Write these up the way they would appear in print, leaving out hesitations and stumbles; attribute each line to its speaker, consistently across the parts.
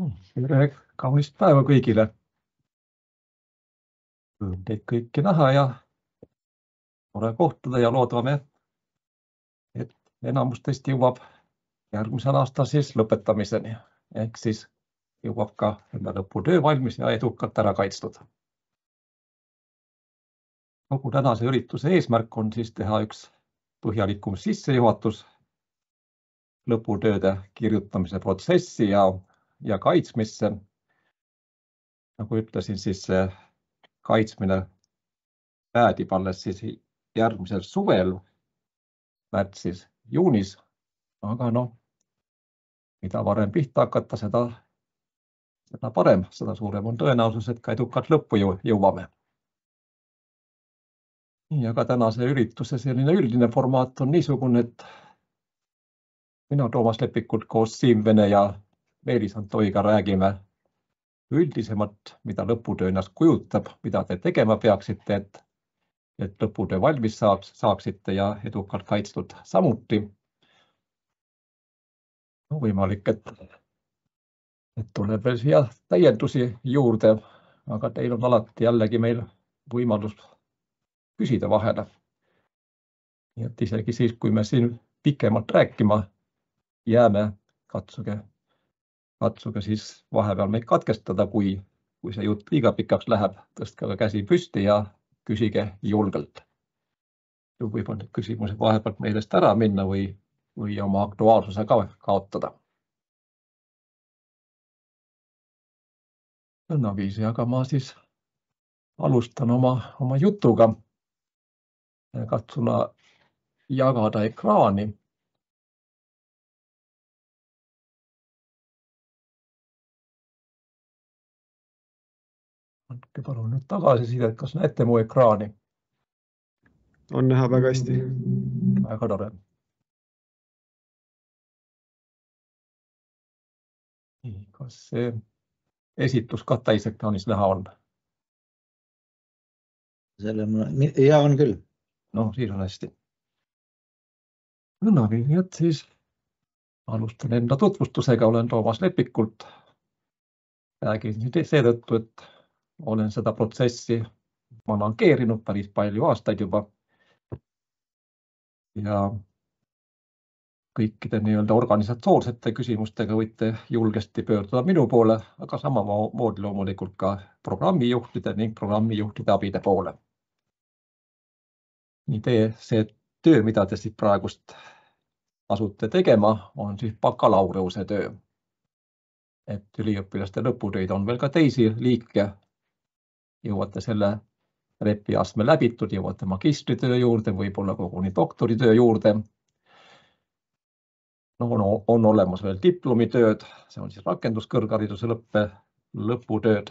Speaker 1: Tere, kaunist päeva kõigile. Rõõm teid kõiki näha ja tore kohtuda ja loodame, et enamus teist jõuab järgmisel aastal siis lõpetamiseni. Ehk siis jõuab ka enda lõputöö valmis ja edukalt ära kaitstud. Kogu tänase ürituse eesmärk on siis teha üks põhjalikum sissejuhatus lõputööde kirjutamise protsessi ja kaitsmisse. Nagu ütlesin, siis see kaitsmine päädib alles siis järgmisel suvel, märtsis, juunis. Aga mida varem pihta hakata, seda parem, seda suurem on tõenäosus, et ka edukalt lõppu jõuame. Ja ka tänase ürituse selline üldine formaat on niisugune, et mina Toomas Lepikult koos Siim Vene ja Meelis Antoiga räägime üldisemalt, mida lõputöö ennast kujutab, mida te tegema peaksite, et lõputöö valmis saaksite ja edukalt kaitstud samuti. Võimalik, et tuleb veel siia täiendusi juurde, aga teil on alati jällegi meil võimalus küsida vahele. Nii et isegi siis, kui me siin pikemalt rääkima jääme, katsuge siis vahepeal meid katkestada, kui see jutt liiga pikaks läheb, tõstke ka käsi püsti ja küsige julgelt. Võib need küsimused vahepealt meelest ära minna või oma aktuaalsuse kaotada. Nõndaviisi, aga ma siis alustan oma jutuga. Katsun jagada ekraani. Andke palun nüüd tagasisidet, kas näete mu ekraani?
Speaker 2: On näha väga hästi.
Speaker 1: Väga tore. Kas see esitus ka täisekraanis näha on?
Speaker 3: Ja on küll.
Speaker 1: Siis on hästi. Nii, et siis alustan enda tutvustusega. Olen Toomas Lepikult. Räägin seetõttu, et olen seda protsessi manageerinud päris palju aastaid juba. Ja kõikide organisatoorsete küsimustega võite julgesti pöörduda minu poole, aga samamoodi loomulikult ka programmijuhtide ning programmijuhtide abide poole. See töö, mida te siit praegust asute tegema, on siis bakalaureuse töö. Et üliõpilaste lõputöid on veel ka teisi liike. Jõuate selle repiastme läbitud, jõuate magistritöö juurde, võib-olla koguni doktoritöö juurde. On olemas veel diplomitööd, see on siis rakenduskõrghariduse lõputööd.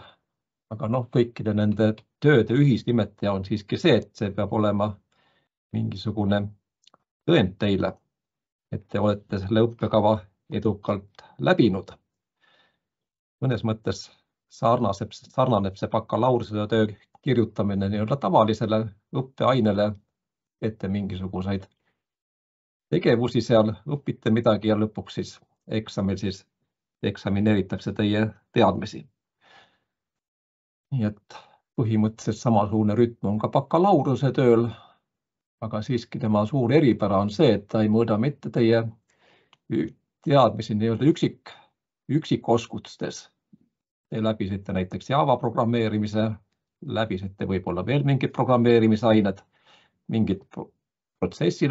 Speaker 1: Aga kõikide nende tööde ühisnimetaja on siiski see, et see peab olema mingisugune tõend teile, et te olete selle õppekava edukalt läbinud. Mõnes mõttes sarnaneb see bakalaureuse töö kirjutamine tavalisele õppeainele, ette mingisuguseid tegevusi seal, õpite midagi ja lõpuks siis eksamil eksamineeritakse teie teadmisi. Nii et põhimõtteliselt samasugune rütm on ka bakalaureuse tööl, aga siiski tema suur eripära on see, et ta ei mõõda mitte teie teadmisi üksikoskustes. Te läbisite näiteks Java programmeerimise, läbisite võib-olla veel mingid programmeerimisained, mingid protsessi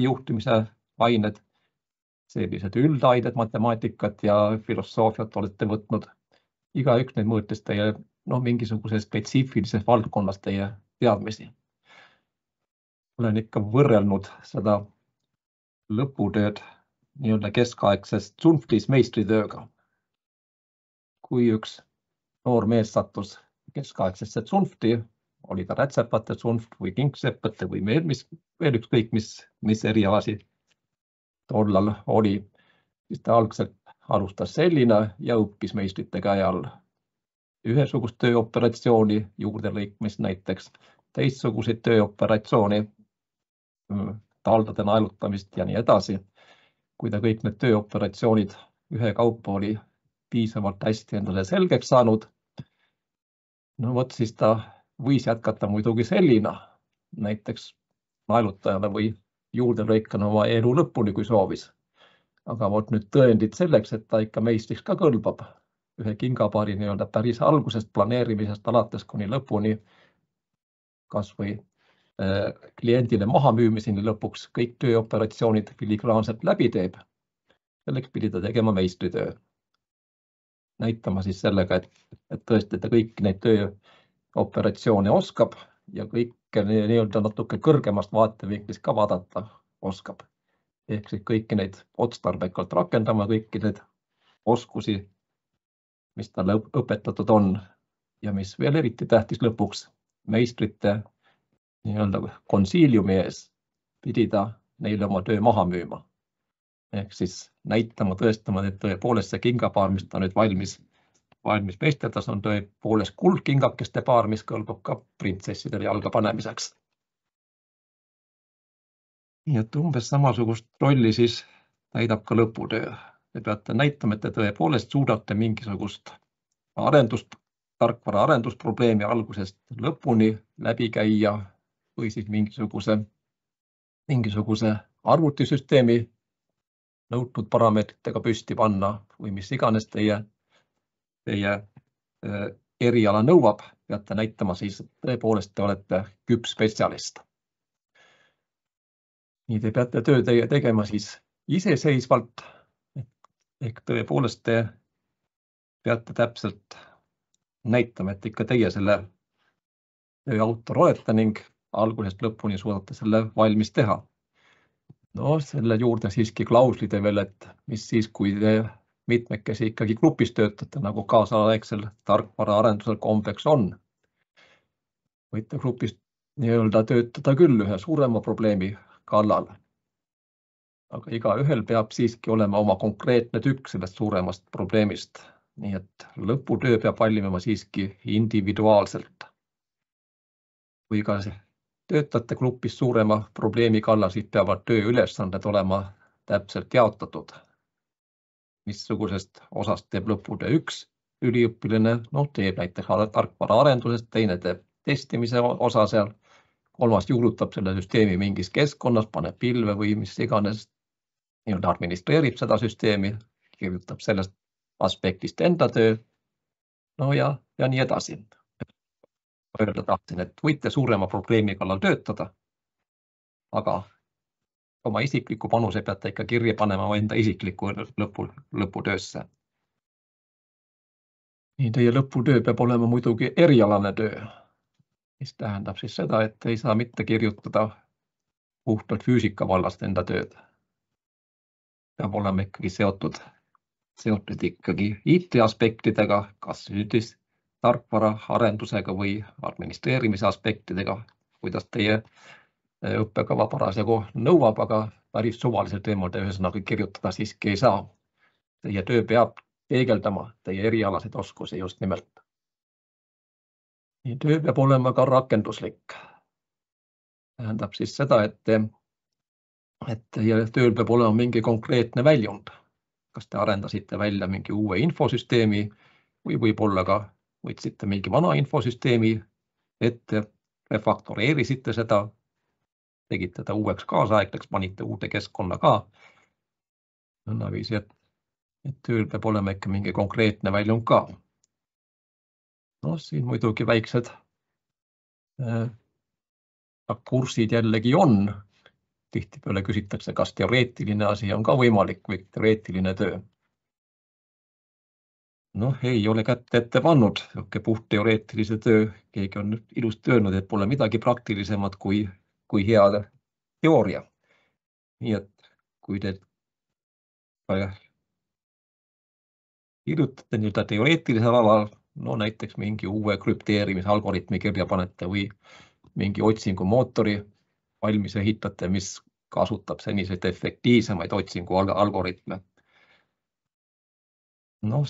Speaker 1: juhtimise ained, sellised üldained, matemaatikat ja filosoofiat olete võtnud. Igaüks neid mõõtis teie mingisuguse spetsiifilises valdkonnas teie teadmisi. Olen ikka võrrelnud seda lõputööd keskaegsest Zunftis meistritööga. Kui üks noor mees sattus keskaegsesse Zunfti, oli ta rätsepate Zunft või kingsepate või veel ükskõik mis erialasi tollal oli, siis ta algselt alustas selline ja õppis meistrite käe all ühesugust tööoperatsiooni juurde lõikmist näiteks, teistsuguseid tööoperatsiooni, taldade naelutamist ja nii edasi. Kui ta kõik need tööoperatsioonid ühekaupa oli piisavalt hästi endale selgeks saanud. No vot, siis ta võis jätkata muidugi selline, näiteks naelutajana või juurde lõikana oma elu lõpuni, kui soovis. Aga vot nüüd tõendid selleks, et ta ikka meistriks ka kõlbab. Ühe kingapaari nii-öelda päris algusest planeerimisest alates kuni lõpuni, kas või kliendile maha müümiseni lõpuks kõik tööoperatsioonid filigraanselt läbi teeb. Selleks pidi ta tegema meistritöö. Näitama siis sellega, et tõesti ta kõiki neid tööoperatsioone oskab ja kõike nii-öelda natuke kõrgemast vaatevinklist ka vaadata oskab. Ehk siis kõiki neid otstarbekalt rakendama, kõiki neid oskusi, mis talle õpetatud on ja mis veel eriti tähtis lõpuks meistrite nii-öelda konsiiliumi ees pidi ta neile oma töö maha müüma. Ehk siis näitama, tõestama, et tõepoolest see kingapaar, mis ta nüüd valmis meisteldas, on tõepoolest kuldkingakeste paar, mis kõlbab ka printsessidele jalga panemiseks. Nii et umbes samasugust rolli siis täidab ka lõputöö. Te peate näitama, et te tõepoolest suudate mingisugust tarkvara arendusprobleemi algusest lõpuni läbi käia või siis mingisuguse arvutisüsteemi nõutud parameetritega püsti panna või mis iganes teie eriala nõuab, peate näitama siis, et tõepoolest te olete küps spetsialist. Nii te peate töö tegema siis iseseisvalt, ehk tõepoolest te peate täpselt näitama, et ikka teie selle töö autor olete ning algusest lõpuni suudate selle valmis teha. No selle juurde siiski klauslide veel, et mis siis, kui te mitmekesi ikkagi grupis töötate, nagu kaasaegsel tarkvara arendusel kombeks on. Võite grupis nii-öelda töötada küll ühe suurema probleemi kallal. Aga igaühel peab siiski olema oma konkreetne tükk sellest suuremast probleemist. Nii et lõputöö peab valmima siiski individuaalselt. Kui ka töötate grupis suurema probleemi kallal, siis peavad tööülesanded olema täpselt jaotatud. Missugusest osast teeb lõputöö üks üliõpilane, teeb näiteks tarkvara arendusest, teine teeb testimise osa seal, kolmas juurutab selle süsteemi mingis keskkonnas, paneb pilve või mis iganes, nii-öelda administreerib seda süsteemi, kirjutab sellest aspektist enda töö, ja nii edasi. Öelda tahtsin, et võite suurema probleemi kallal töötada, aga oma isikliku panuse peate ikka kirja panema enda isikliku lõputöösse. Nii teie lõputöö peab olema muidugi erialane töö, mis tähendab siis seda, et ei saa mitte kirjutada puhtalt füüsika vallast enda tööd. Peab olema ikkagi seotud ikkagi IT aspektidega, kas nüüd tarkvara arendusega või administreerimise aspektidega, kuidas teie õppekava parasjagu nõuab, aga päris suvalisel teemal te ühesõnaga kirjutada siiski ei saa. Teie töö peab peegeldama teie erialaseid oskusi just nimelt. Töö peab olema ka rakenduslik. Tähendab siis seda, et teie tööl peab olema mingi konkreetne väljund. Kas te arendasite välja mingi uue infosüsteemi või võib-olla ka võtsite mingi vana infosüsteemi ette, refaktoreerisite seda, tegite ta uueks kaasaegseks, panite uude keskkonna ka. Nõndaviisi, et tööl peab olema ikka mingi konkreetne väljund ka. Siin muidugi väiksed kursid jällegi on. Tihtipeale küsitakse, kas teoreetiline asi on ka võimalik või teoreetiline töö. Ei ole kätt ette pannud, puht teoreetilise töö. Keegi on ilusti öelnud, et pole midagi praktilisemat kui hea teooria. Nii et kui te kirjutate nii-öelda teoreetilisel alal, näiteks mingi uue krüpteerimisalgoritmi kirja panete või mingi otsingumootori valmis ehitate, mis kasutab seniseid efektiivsemaid otsingualgoritme.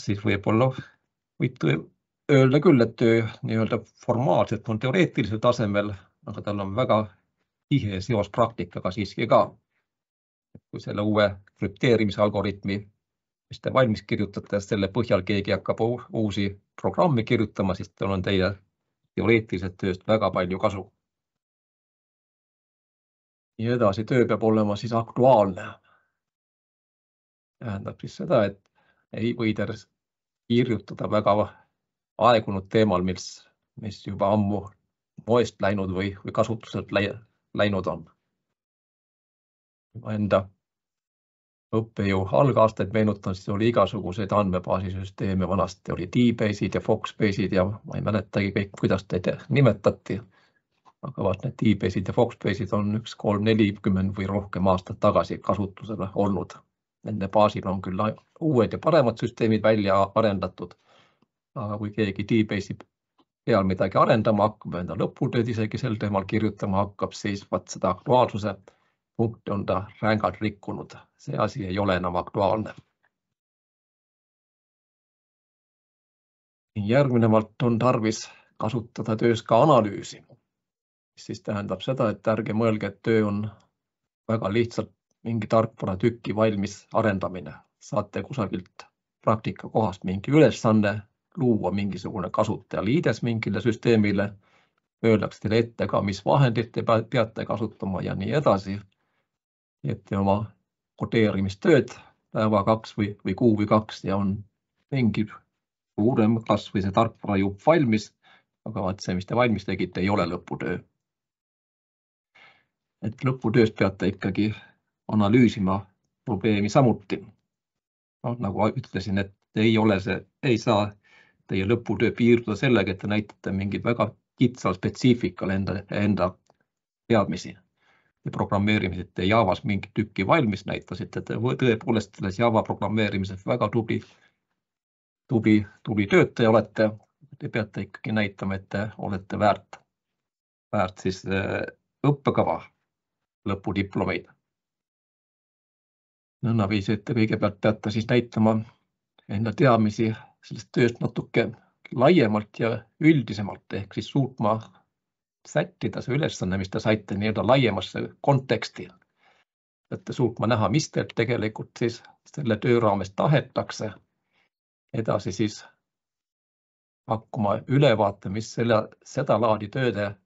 Speaker 1: Siis võib-olla võite öelda küll, et töö nii-öelda formaalselt on teoreetilisel tasemel, aga tal on väga tihe seos praktikaga siiski ka. Kui selle uue krüpteerimisalgoritmi mis te valmis kirjutate ja selle põhjal keegi hakkab uusi programme kirjutama, siis teil on teie teoreetilisest tööst väga palju kasu. Ja edasi töö peab olema siis aktuaalne. Tähendab siis seda, et ei võida kirjutada väga aegunud teemal, mis juba ammu moest läinud või kasutuselt läinud on. Enda õppejõu algaastaid meenutan, siis oli igasuguseid andmebaasisüsteeme, vanasti oli DBase'id ja Foxbase'id ja ma ei mäletagi kõik, kuidas teid nimetati. Aga vaat need DBase'id ja Foxbase'id on 40 või rohkem aastat tagasi kasutusele olnud. Nende baasil on küll uued ja paremad süsteemid välja arendatud, aga kui keegi DBase'i peal midagi arendama hakkab, enda lõputööd isegi sel teemal kirjutama hakkab, siis vaat seda aktuaalsuse punkti on ta rängalt rikkunud. See asi ei ole enam aktuaalne. Järgnevalt on tarvis kasutada töös ka analüüsi. Siis tähendab seda, et ärge mõelge, et töö on väga lihtsalt mingi tarkvara tüki valmis arendamine. Saate kusagilt praktika kohast mingi ülesanne, luua mingisugune kasutajaliides mingile süsteemile, öeldakse teile ette ka, mis vahendid te peate kasutama ja nii edasi. Ette oma kodeerimistööd päeva 2 või kuu või 2 ja on mingi suurem kas või see tarkvara jupp valmis, aga vaat see, mis te valmis tegite, ei ole lõputöö. Et lõputööst peate ikkagi analüüsima probleemi samuti. Nagu ütlesin, et ei saa teie lõputöö piirduda sellega, et te näitate mingid väga kitsal spetsiifikal enda teadmisi. Te programmeerimisite Javas mingi tükki valmis, näitasite, et tõepoolest selles Java programmeerimises väga tubli töötaja olete. Te peate ikkagi näitama, et te olete väärt siis õppekava lõpudiplomeid. Nõnnaviisi, et te kõigepealt peate siis näitama enda teadmisi sellest tööst natuke laiemalt ja üldisemalt, ehk siis suutma sättida see ülesanne, mis te saite nii-öelda laiemasse konteksti. Peate suutma näha, mis teil tegelikult siis selle töö raames tahetakse. Edasi siis hakkama ülevaate, mis seda laadi tööde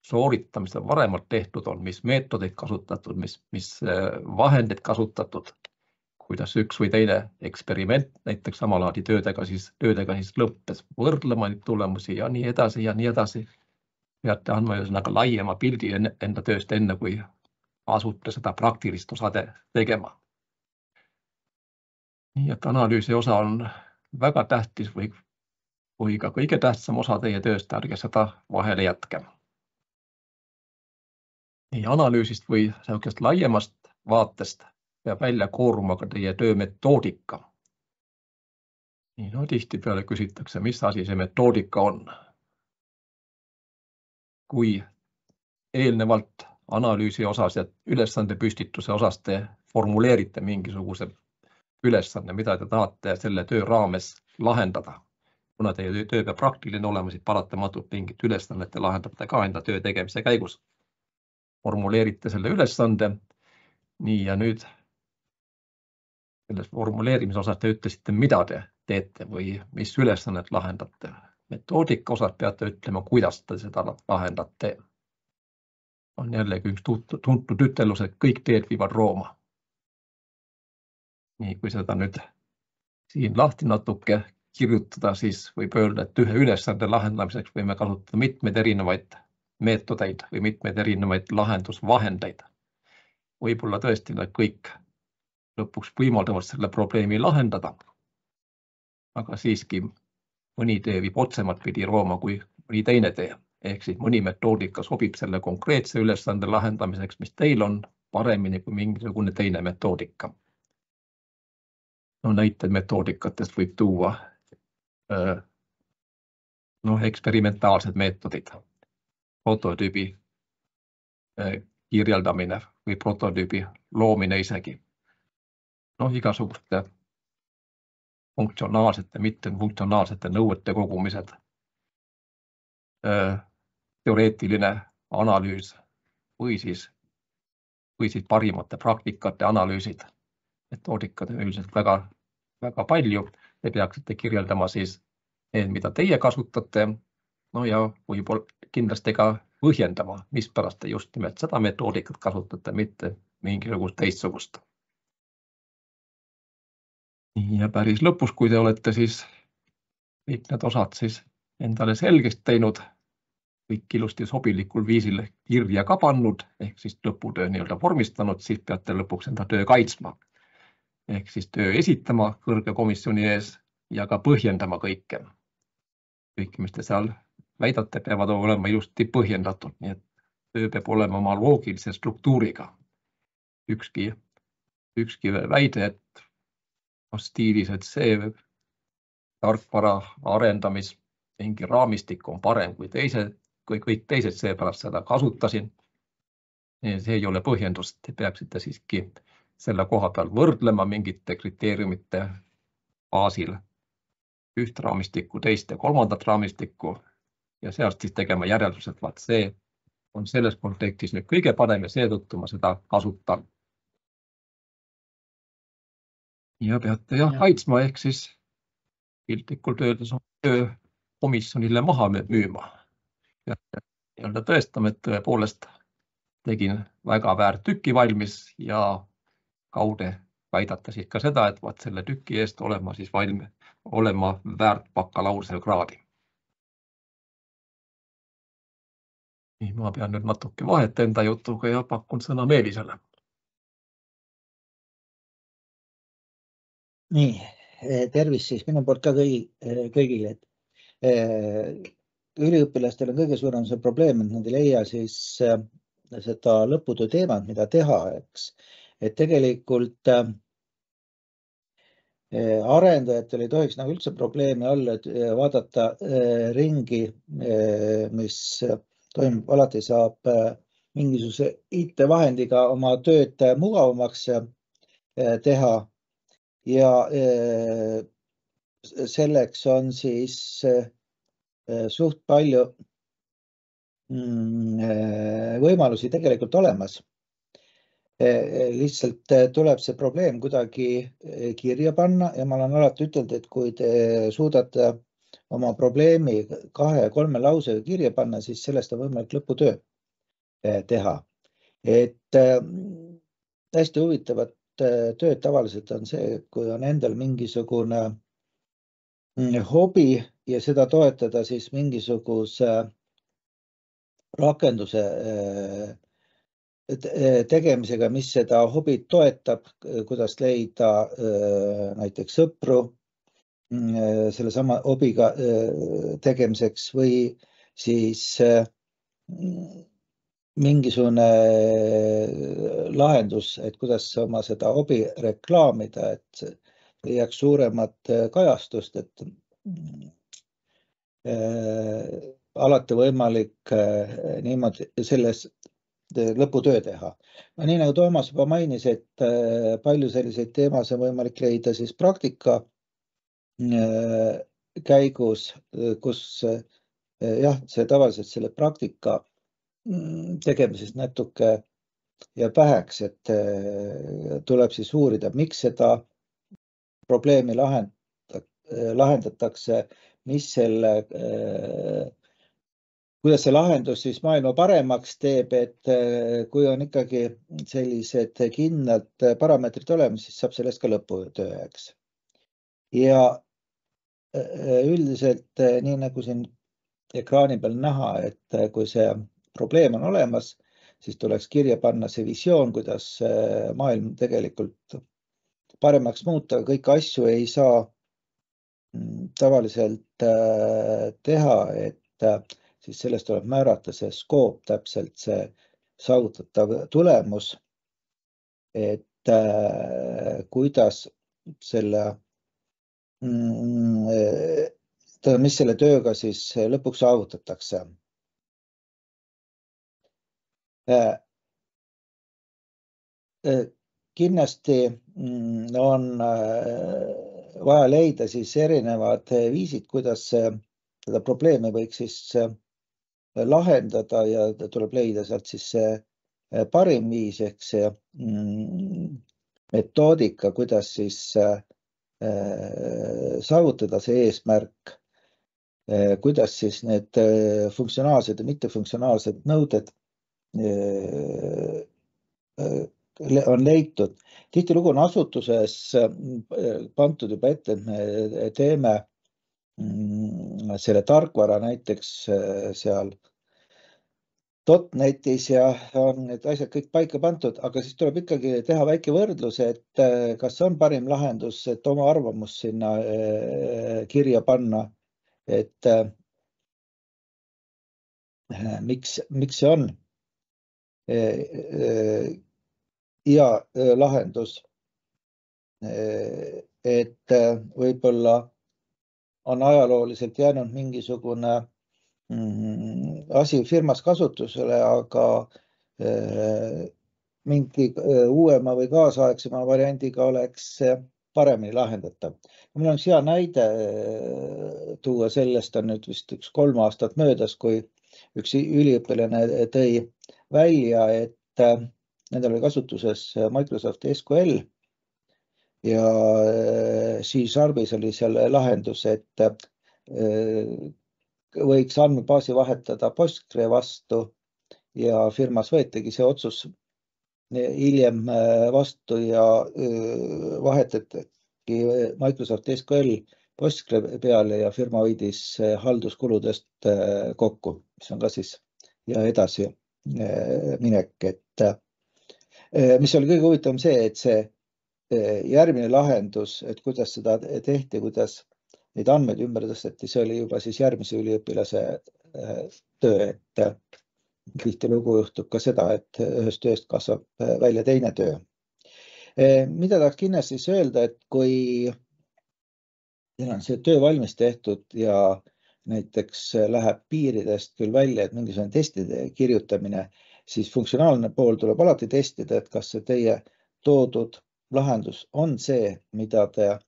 Speaker 1: sooritamisel varemalt tehtud on, mis meetodeid kasutatud, mis vahendeid kasutatud, kuidas üks või teine eksperiment näiteks samalaadi töödega siis lõppes, võrdlema neid tulemusi ja nii edasi ja nii edasi. Peate andma laiema pildi enda tööst enne, kui asute seda praktilist osa tegema. Nii et analüüsi osa on väga tähtis või ka kõige tähtsam osa teie tööst, ärge seda vahele jätke. Nii analüüsist või sellisest laiemast vaatest peab välja kooruma ka teie töö metoodika. Tihtipeale küsitakse, mis asi see metoodika on. Kui eelnevalt analüüsi osas ja ülesande püstituse osas te formuleerite mingisuguse ülesanne, mida te tahate selle töö raames lahendada. Kuna teie töö peab praktiline olema, siis paratamatult mingit ülesannet te lahendate ka enda töö tegemise käigus. Formuleerite selle ülesande. Nii ja nüüd selles formuleerimise osas te ütlesite, mida te teete või mis ülesannet lahendate. Metoodika osas peate ütlema, kuidas te seda lahendate. On jällegi üks tuntud ütelus, et kõik teed viivad Rooma. Nii, kui seda nüüd siin lahti natuke kirjutada, siis võib öelda, et ühe ülesande lahendamiseks võime kasutada mitmeid erinevaid meetodeid või mitmeid erinevaid lahendusvahendeid. Võib-olla tõesti nad kõik lõpuks võimaldavad selle probleemi lahendada, aga siiski mõni tee viib otsemat pidi Rooma kui mõni teine tee. Ehk siis mõni metoodika sobib selle konkreetse ülesande lahendamiseks, mis teil on paremini kui mingisugune teine metoodika. Näited metoodikatest võib tuua eksperimentaalsed meetodid, prototüübi kirjeldamine või prototüübi loomine isegi. Igasuguste funktsionaalsete, mittefunktsionaalsete nõuete kogumised, teoreetiline analüüs või siis parimate praktikate analüüsid. Metoodikad on üldiselt väga väga palju. Te peaksite kirjeldama siis need, mida teie kasutate. No ja võib-olla kindlasti ka põhjendama, mispärast te just nimelt seda metoodikat kasutate, mitte mingisugust teistsugust. Ja päris lõpus, kui te olete siis kõik need osad siis endale selgeks teinud, kõik ilusti sobilikul viisil kirja ka pannud, ehk siis lõputöö nii-öelda vormistanud, siis peate lõpuks enda töö kaitsma. Ehk siis töö esitama kõrge komisjoni ees ja ka põhjendama kõike. Kõik, mis te seal väidate, peavad olema ilusti põhjendatud, nii et töö peab olema oma loogilise struktuuriga. Ükski väide, et stiilis, et see tarkvara arendamis mingi raamistik on parem kui kõik teised, seepärast seda kasutasin. See ei ole põhjendus, te peaksite siiski selle koha peal võrdlema mingite kriteeriumite baasil üht raamistikku, teist ja kolmandat raamistikku ja sealt siis tegema järeldused, vaat see on selles kontekstis nüüd kõige parem ja seetõttu ma seda kasutan. Ja peate kaitsma ehk siis piltlikult öeldes töö komisjonile maha müüma. Ja tõestame, et tõepoolest tegin väga väärt tüki valmis ja kaude väidata siis ka seda, et vaat selle tüki eest olema väärt bakalaureusekraadi. Ma pean nüüd natuke vahet enda jutuga ja pakun sõna Meelisele.
Speaker 3: Nii, tervis siis minu poolt ka kõigile. Üliõpilastel on kõige suurem see probleem, et nad ei leia siis seda lõputöö teemat, mida teha, eks. Et tegelikult arendajatel ei tohiks nagu üldse probleemi olla, et vaadata ringi, mis toimub, alati saab mingisuguse IT-vahendiga oma tööd mugavamaks teha ja selleks on siis suht palju võimalusi tegelikult olemas. Lihtsalt tuleb see probleem kuidagi kirja panna ja ma olen alati ütelnud, et kui te suudate oma probleemi 2-3 lausega kirja panna, siis sellest on võimalik lõputöö teha. Et hästi huvitavat tööd tavaliselt on see, kui on endal mingisugune hobi ja seda toetada siis mingisuguse rakenduse tegemisega, mis seda hobit toetab, kuidas leida näiteks sõpru selle sama hobiga tegemiseks või siis mingisugune lahendus, et kuidas oma seda hobi reklaamida, et leiaks suuremat kajastust, et alati võimalik niimoodi selles lõputöö teha. No, nii nagu Toomas juba mainis, et palju selliseid teemasid on võimalik leida siis praktika käigus, kus see tavaliselt selle praktika tegemisest natuke jääb väheks, et tuleb siis uurida, miks seda probleemi lahendatakse, kuidas see lahendus siis maailma paremaks teeb, et kui on ikkagi sellised kindlad parameetrid olemas, siis saab sellest ka lõputööks. Ja üldiselt nii nagu siin ekraani peal näha, et kui see probleem on olemas, siis tuleks kirja panna see visioon, kuidas maailm tegelikult paremaks muuta. Kõiki asju ei saa tavaliselt teha, et siis sellest tuleb määrata see skoop, täpselt see saavutatav tulemus, et kuidas mis selle tööga siis lõpuks saavutatakse. Kindlasti on vaja leida siis erinevad viisid, kuidas seda probleemi võiks siis lahendada ja tuleb leida sealt siis see parim viis ehk see metoodika, kuidas siis saavutada see eesmärk, kuidas siis need funktsionaalsed ja mittefunktsionaalsed nõuded on leitud. Tihtilugu on asutuses pandud juba ette, et me teeme selle tarkvara näiteks seal .netis ja on need asjad kõik paika pandud, aga siis tuleb ikkagi teha väike võrdlus, et kas on parim lahendus, et oma arvamus sinna kirja panna, et miks see on ja lahendus, et võib-olla on ajalooliselt jäänud mingisugune asi firmas kasutusele, aga mingi uuema või kaasaegsema variandiga oleks paremini lahendatav. Mul on hea näide tuua sellest, on nüüd vist 3 aastat möödas, kui üks üliõpilane tõi välja, et nendel oli kasutuses Microsoft SQL ja C-Sharpis oli seal lahendus, et võiks andmebaasi vahetada Postgre vastu ja firmas võetigi see otsus hiljem vastu ja vahetati Microsoft SQL Postgre peale ja firma hoidis halduskuludest kokku, mis on ka siis ja edasi minek, et mis oli kõige huvitavam see, et see järgmine lahendus, et kuidas seda tehti, kuidas neid andmeid ümber tõsteti, see oli juba siis järgmise üliõpilase töö, et tihtilugu juhtub ka seda, et ühest tööst kasvab välja teine töö. Mida tahaks kindlasti siis öelda, et kui teil on see töö valmis tehtud ja näiteks läheb piiridest küll välja, et mingisugune testide kirjutamine, siis funktsionaalne pool tuleb alati testida, et kas see teie toodud lahendus on see, mida te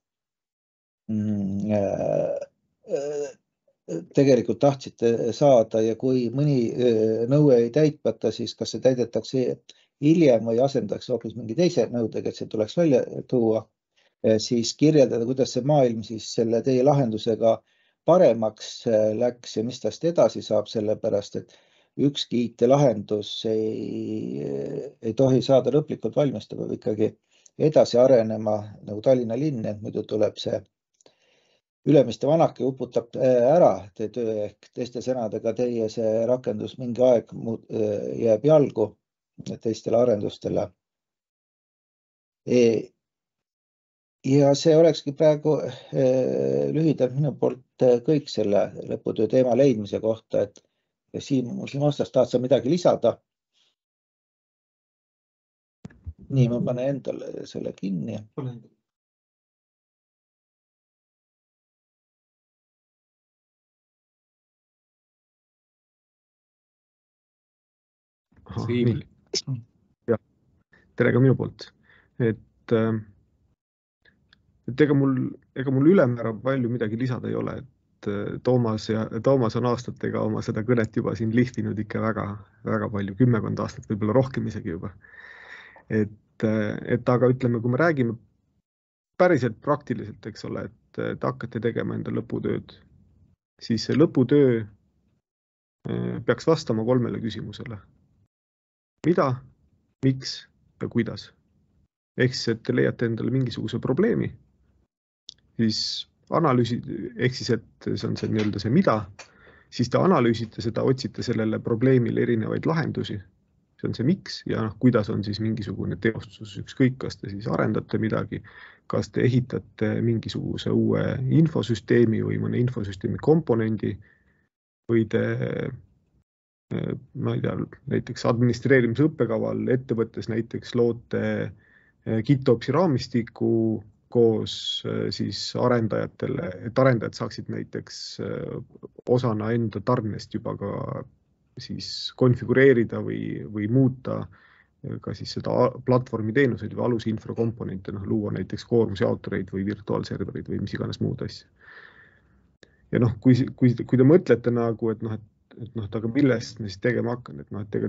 Speaker 3: tegelikult tahtsite saada ja kui mõni nõue ei täitmata, siis kas see täidetakse hiljem või asendatakse hoopis mingi teise nõudega, et see tuleks välja tuua, siis kirjeldada, kuidas see maailm siis selle teie lahendusega paremaks läks ja mis tast edasi saab, sellepärast et ükski IT-lahendus ei tohi saada lõplikult valmis, ta peab ikkagi edasi arenema nagu Tallinna linn, et muidu tuleb see Ülemiste vanake uputab ära teie töö ehk teiste sõnadega teie see rakendus mingi aeg jääb jalgu teistele arendustele. Ja see olekski praegu lühidalt minu poolt kõik selle lõputöö teema leidmise kohta, et Siim vastas, tahad sa midagi lisada? Nii, ma panen endale selle kinni.
Speaker 2: Ja, tere ka minu poolt. Et ega mul ülemäära palju midagi lisada ei ole, et Toomas on aastatega oma seda kõnet juba siin lihtinud ikka väga palju, 10 aastat, võib-olla rohkem isegi juba. Et aga ütleme, kui me räägime päriselt praktiliselt, eks ole, et hakkate tegema enda lõputööd, siis see lõputöö peaks vastama 3 küsimusele. Mida, miks ja kuidas? Ehk siis, et te leiate endale mingisuguse probleemi, siis ehk siis, et see on see nii-öelda see mida, siis te analüüsite seda, otsite sellele probleemile erinevaid lahendusi. See on see miks ja kuidas on siis mingisugune teostus, ükskõik, kas te siis arendate midagi, kas te ehitate mingisuguse uue infosüsteemi või mõne infosüsteemi komponendi või te ma ei tea, näiteks administreerimise õppekaval ettevõttes näiteks loote GitOpsi raamistiku koos siis arendajatele, et arendajad saaksid näiteks osana enda tarnest juba ka siis konfigureerida või muuta ka siis seda platvormi teenuseid või alusinfra komponente, luua näiteks koormusjaotureid või virtuaalserverid või mis iganes muud asja. Ja kui te mõtlete nagu, et aga millest me siis tegema hakkan, et ega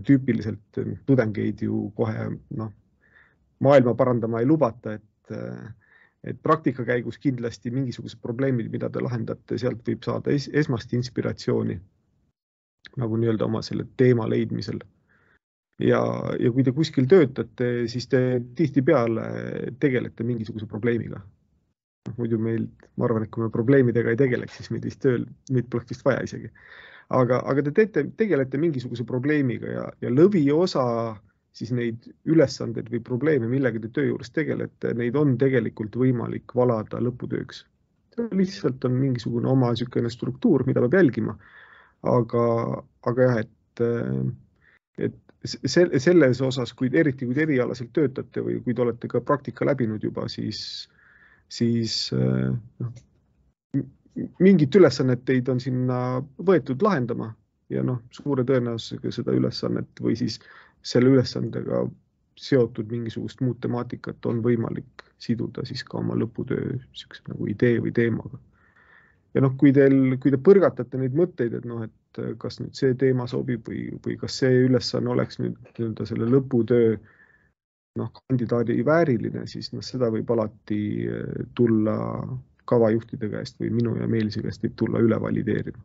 Speaker 2: et praktika käigus kindlasti mingisugused probleemid, mida te lahendate, sealt võib saada esmast inspiratsiooni nagu nii-öelda oma selle teema leidmisel. Ja kui te kuskil töötate, siis te tihtipeale tegelete mingisuguse probleemiga. Muidu ma arvan, et kui me probleemidega ei tegeleks, siis meid poleks vist vaja isegi. Aga te tegelete mingisuguse probleemiga ja lõviosa siis neid ülesandeid või probleeme, millega te töö juures tegelete, neid on tegelikult võimalik valada lõputööks. Lihtsalt on mingisugune oma niisugune struktuur, mida peab jälgima. Aga jah, et selles osas, eriti kui te erialaselt töötate või kui te olete ka praktika läbinud juba, siis mingit ülesannet teid on sinna võetud lahendama ja suure tõenäosusega seda ülesannet või siis selle ülesandega seotud mingisugust muud temaatikat on võimalik siduda siis ka oma lõputöö nagu idee või teemaga. Ja kui te põrgatate neid mõtteid, et kas nüüd see teema sobib või kas see ülesanne oleks nüüd selle lõputöö kandidaadi vääriline, siis seda võib alati tulla kavajuhtide käest või minu ja Meelise käest võib tulla üle valideerima.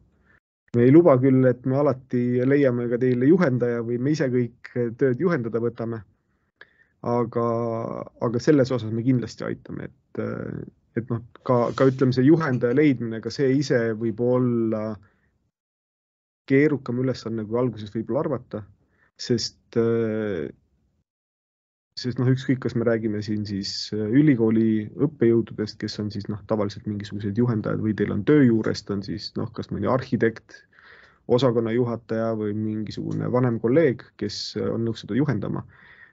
Speaker 2: Me ei luba küll, et me alati leiame ka teile juhendaja või me ise kõik tööd juhendada võtame, aga selles osas me kindlasti aitame, et ka ütleme see juhendaja leidmine, ka see ise võib olla keerukam ülesanne, kui alguses võib arvata, sest ükskõik, kas me räägime siin siis ülikooli õppejõududest, kes on siis tavaliselt mingisugused juhendajad või teil on töö juurest, on siis kas mõni arhitekt, osakonna juhataja või mingisugune vanem kolleeg, kes on nõus seda juhendama,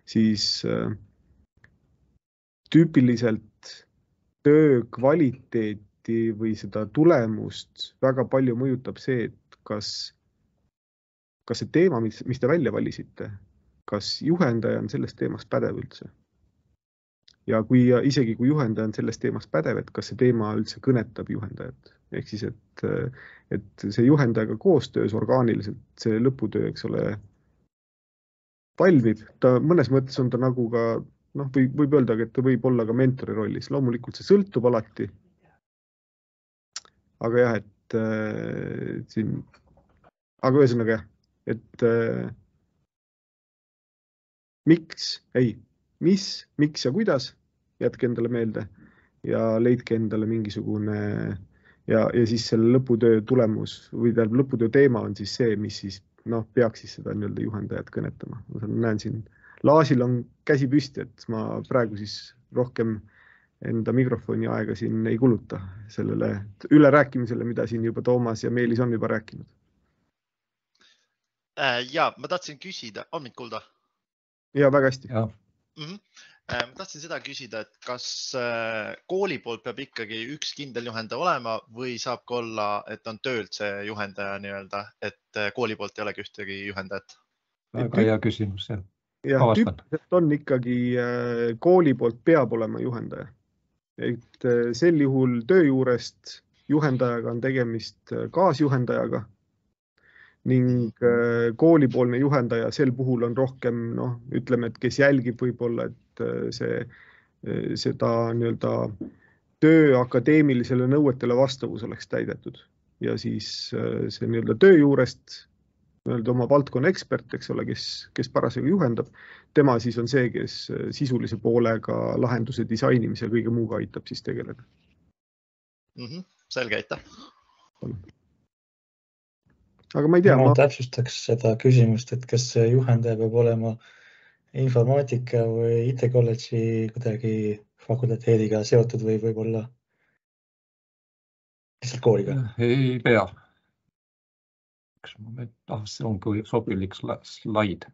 Speaker 2: siis tüüpiliselt töö kvaliteeti või seda tulemust väga palju mõjutab see, et kas see teema, mis te välja valisite, kas juhendaja on selles teemas pädev üldse. Ja isegi kui juhendaja on selles teemas pädev, et kas see teema üldse kõnetab juhendajat. Ehk siis, et see juhendajaga koostöös orgaaniliselt see lõputöö, eks ole, valmib. Mõnes mõttes on ta nagu ka, võib öelda, et ta võib olla ka mentori rollis. Loomulikult see sõltub alati. Aga jah, aga ühesõnaga jah, et miks ja kuidas, jätke endale meelde ja leidke endale mingisugune ja siis selle lõputöö tulemus või lõputöö teema on siis see, mis siis peaks siis seda nii-öelda juhendajat kõnetama. Ma näen siin, Laasil on käsi püsti, et ma praegu siis rohkem enda mikrofoni aega siin ei kuluta sellele ülerääkimisele, mida siin juba Toomas ja Meelis on juba rääkinud.
Speaker 4: Ja, ma tahtsin küsida, on mind kuulda?
Speaker 2: Ja, väga hästi.
Speaker 1: Ja.
Speaker 4: Ma tahtsin seda küsida, et kas kooli poolt peab ikkagi üks kindel juhendaja olema või saab ka olla, et on töölt see juhendaja nii-öelda, et kooli poolt ei olegi ühtegi juhendajat?
Speaker 1: Väga hea küsimus.
Speaker 2: Ja, tüüpiliselt on ikkagi kooli poolt peab olema juhendaja. Et sel juhul töö juurest juhendajaga on tegemist kaasjuhendajaga ning koolipoolne juhendaja sel puhul on rohkem, ütleme, et kes jälgib võib-olla, et seda nii-öelda töö akadeemilisele nõuetele vastavus oleks täidetud. Ja siis see nii-öelda töö juurest nii-öelda oma valdkonna ekspert, eks ole, kes parasjagu juhendab, tema siis on see, kes sisulise poolega lahenduse disainimise ja kõige muuga aitab siis tegeleda.
Speaker 4: Selge, aitäh.
Speaker 2: Aga ma ei tea.
Speaker 5: Ma täpsustaks seda küsimust, et kas juhendaja peab olema informaatika või IT-kolledži kuidagi fakultateediga seotud või võib-olla lihtsalt kooliga?
Speaker 1: Ei pea. Üks moment, see on sobilik slaid.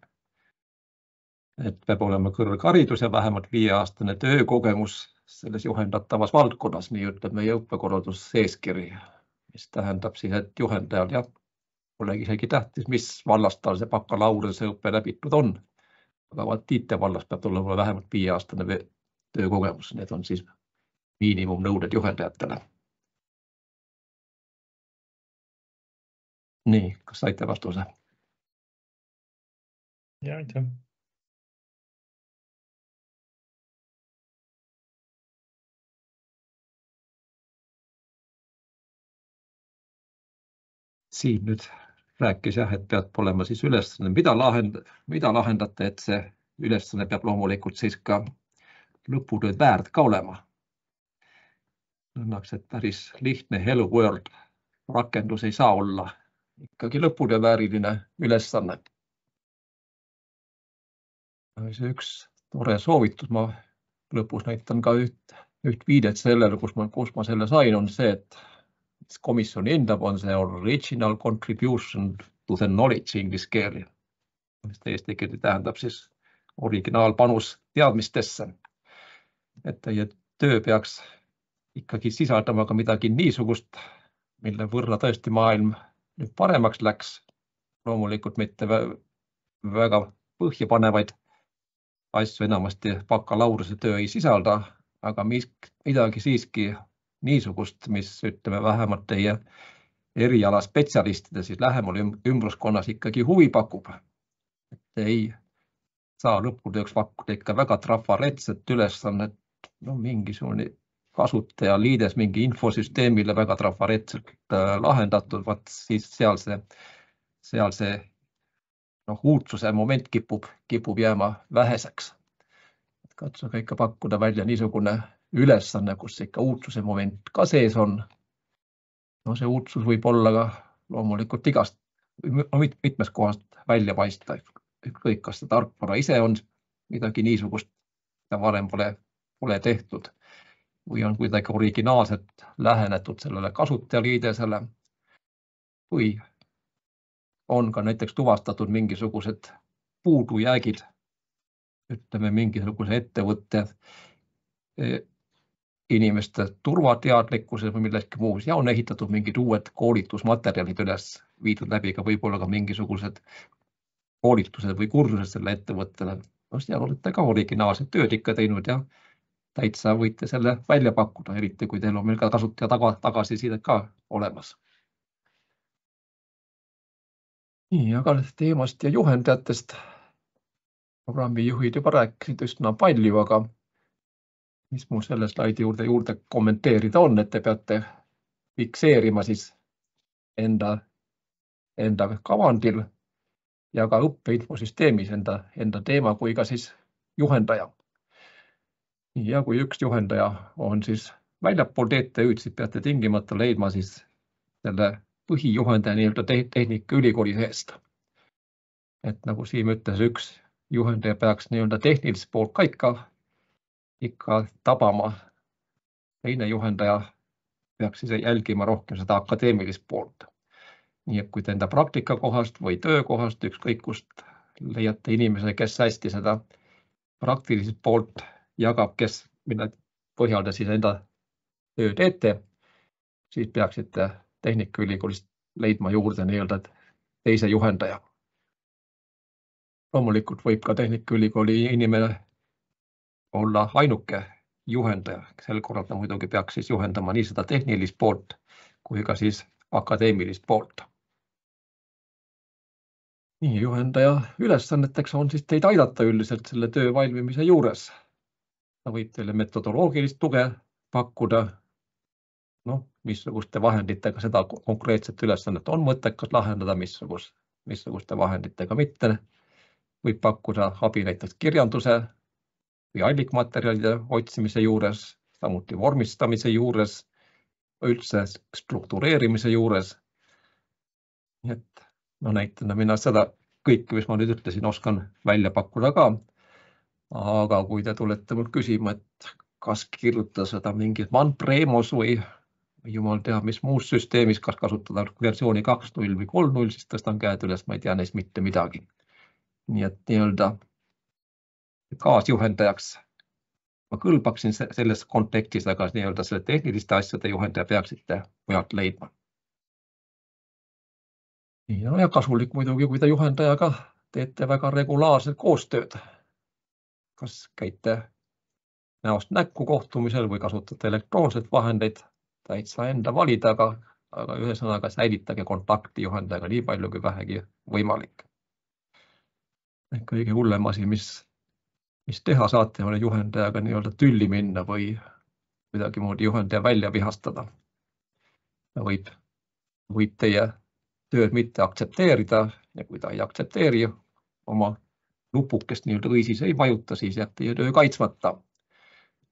Speaker 1: Et peab olema kõrgharidus ja vähemalt 5-aastane töökogemus selles juhendatavas valdkonnas, nii ütleb meie õppekorraldus eeskiri, mis tähendab siis, et juhendajal polegi isegi tähtis, mis vallas tal see bakalaureuse õppe läbitud on. Aga IT-vallas peab olema vähemalt 5-aastane töökogemus. Need on siis miinimumnõuded juhendajatele. Nii, kas saite vastuse?
Speaker 5: Ja, aitäh.
Speaker 1: siin nüüd rääkis jah, et peab olema siis ülesanne, mida lahendate, et see ülesanne peab loomulikult siis ka lõputööd väärt ka olema. Õnnaks, et päris lihtne Hello World rakendus ei saa olla ikkagi lõputöö vääriline ülesanne. See üks tore soovitus, ma lõpus näitan ka üht viidet sellele, kus ma selle sain, on see, et komisjoni enda on see original contribution to the knowledge inglise keeli. Eesti keeli tähendab siis originaalpanus teadmistesse. Et teie töö peaks ikkagi sisaldama ka midagi niisugust, mille võrra tõesti maailm nüüd paremaks läks. Loomulikult mitte väga põhjapanevaid asju enamasti bakalaureuse töö ei sisalda, aga midagi siiski niisugust, mis ütleme vähemalt teie eriala spetsialistide siis lähemal ümbruskonnas ikkagi huvi pakub. Et ei saa lõputööks pakkuda ikka väga trafaretset ülesannet, mingisugune kasutaja liides mingi infosüsteemile väga trafaretselt lahendatud, siis seal see uudsuse moment kipub jääma väheseks. Katsuge ikka pakkuda välja niisugune ülesanne, kus ikka uudsuse moment ka sees on. See uudsus võib olla ka loomulikult mitmes kohast välja paista. Ükskõik, kas see tarkvara ise on midagi niisugust, mida varem pole tehtud või on kuidagi originaalselt lähenetud sellele kasutajaliidesele või on ka näiteks tuvastatud mingisugused puudujäägid, ütleme mingisuguse ettevõtte inimeste turvateadlikkuses või milleski muus ja on ehitatud mingid uued koolitusmaterjalid üles, viidud läbi ka võib-olla ka mingisugused koolitused või kursused selle ettevõttele. Seal olete ka originaalset tööd ikka teinud ja täitsa võite selle välja pakkuda, eriti kui teil on meil ka kasutaja tagasiside ka olemas. Nii, aga teemast ja juhendajatest programmijuhid juba rääkisid üsna palju, aga mis mul selle slaidi juurde kommenteerida on, et te peate fikseerima siis enda kavandil ja ka õppeinfosüsteemis enda teema kui ka siis juhendaja. Ja kui üks juhendaja on siis väljapool TTÜ-d, siis peate tingimata leidma siis selle põhijuhendaja nii-öelda Tehnikaülikooli seest. Et nagu Siim ütles, üks juhendaja peaks nii-öelda tehnilist poolt ka ikka tabama. Teine juhendaja peaks siis jälgima rohkem seda akadeemilist poolt. Nii et kui te enda praktikakohast või töökohast, ükskõik kust leiate inimese, kes hästi seda praktilist poolt jagab, mille põhjal te siis enda töö teete, siis peaksite Tehnikaülikoolist leidma juurde nii-öelda teise juhendaja. Loomulikult võib ka Tehnikaülikooli inimene olla ainuke juhendaja. Sel korral ta muidugi peaks siis juhendama nii seda tehnilist poolt kui ka siis akadeemilist poolt. Nii, juhendaja ülesanneteks on siis teid aidata üldiselt selle töö valmimise juures. Ta võib teile metodoloogilist tuge pakkuda, missuguste vahenditega seda konkreetset ülesannet on mõttekas lahendada, missuguste vahenditega mitte. Võib pakkuda abi näiteks kirjanduse või allikmaterjalide otsimise juures, samuti vormistamise juures, üldse struktureerimise juures. Et näitena mina seda kõike, mis ma nüüd ütlesin, oskan välja pakkuda ka. Aga kui te tulete mul küsima, et kas kirjutada seda mingit OnePremos või jumal teab, mis muus süsteemis, kas kasutada versiooni 2.0 või 3.0, siis tõstan käed üles, ma ei tea neist mitte midagi. Nii et nii-öelda kaasjuhendajaks ma kõlbaksin selles kontekstis, aga nii-öelda selle tehniliste asjade juhendaja peaksite mujalt leidma. Ja kasulik muidugi, kui te juhendajaga teete väga regulaarselt koostööd. Kas käite näost näkku kohtumisel või kasutate elektroonset vahendeid, täitsa enda valida, aga ühesõnaga säilitage kontakti juhendajaga nii palju kui vähegi võimalik. Kõige hullem asi, mis teha saate, on juhendajaga nii-öelda tülli minna või midagi muud juhendaja välja vihastada. Võib teie tööd mitte aktsepteerida ja kui ta ei aktsepteeri oma nupukest nii-öelda või siis ei vajuta, siis jääb teie töö kaitsmata.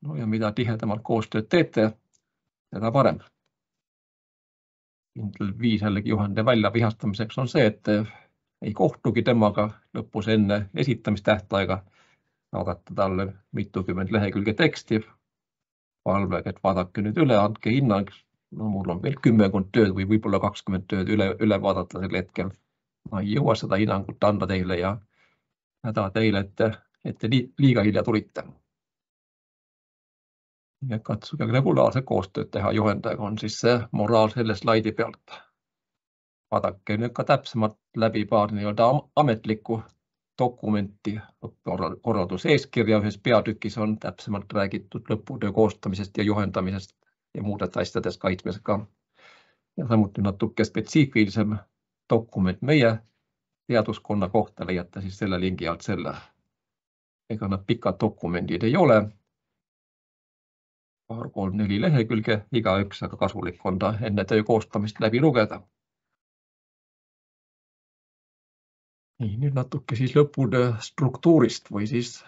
Speaker 1: No ja mida tihedamalt koostööd teete, seda parem. Kindel viis jällegi juhendi välja vihastamiseks on see, et ei kohtugi temaga lõpus enne esitamistähtaega, saadate talle mitukümmend lehekülge teksti, palvega, et vaadake nüüd üle, andke hinnang. No mul on veel 10 tööd või võib-olla 20 tööd üle vaadata sel hetkel. Ma ei jõua seda hinnangut anda teile ja häda teile, et te liiga hilja tulite. Ja katsuge regulaarselt koostööd teha juhendajaga, on siis see moraal selle slaidi pealt. Vaadake nüüd ka täpsemalt läbi paar nii-öelda ametlikku dokumenti, korralduse eeskirja ühes peatükis on täpsemalt räägitud lõputöö koostamisest ja juhendamisest ja muudest asjadest kaitsmisega. Ja samuti natuke spetsiifilisem dokument meie teaduskonna kohta leiate siis selle lingi alt selle. Ega nad pikad dokumendid ei ole. 2, 3, 4 lehekülge, igaüks, aga kasulik on ta enne töö koostamist läbi lugeda. Nii, nüüd natuke siis lõputöö struktuurist või siis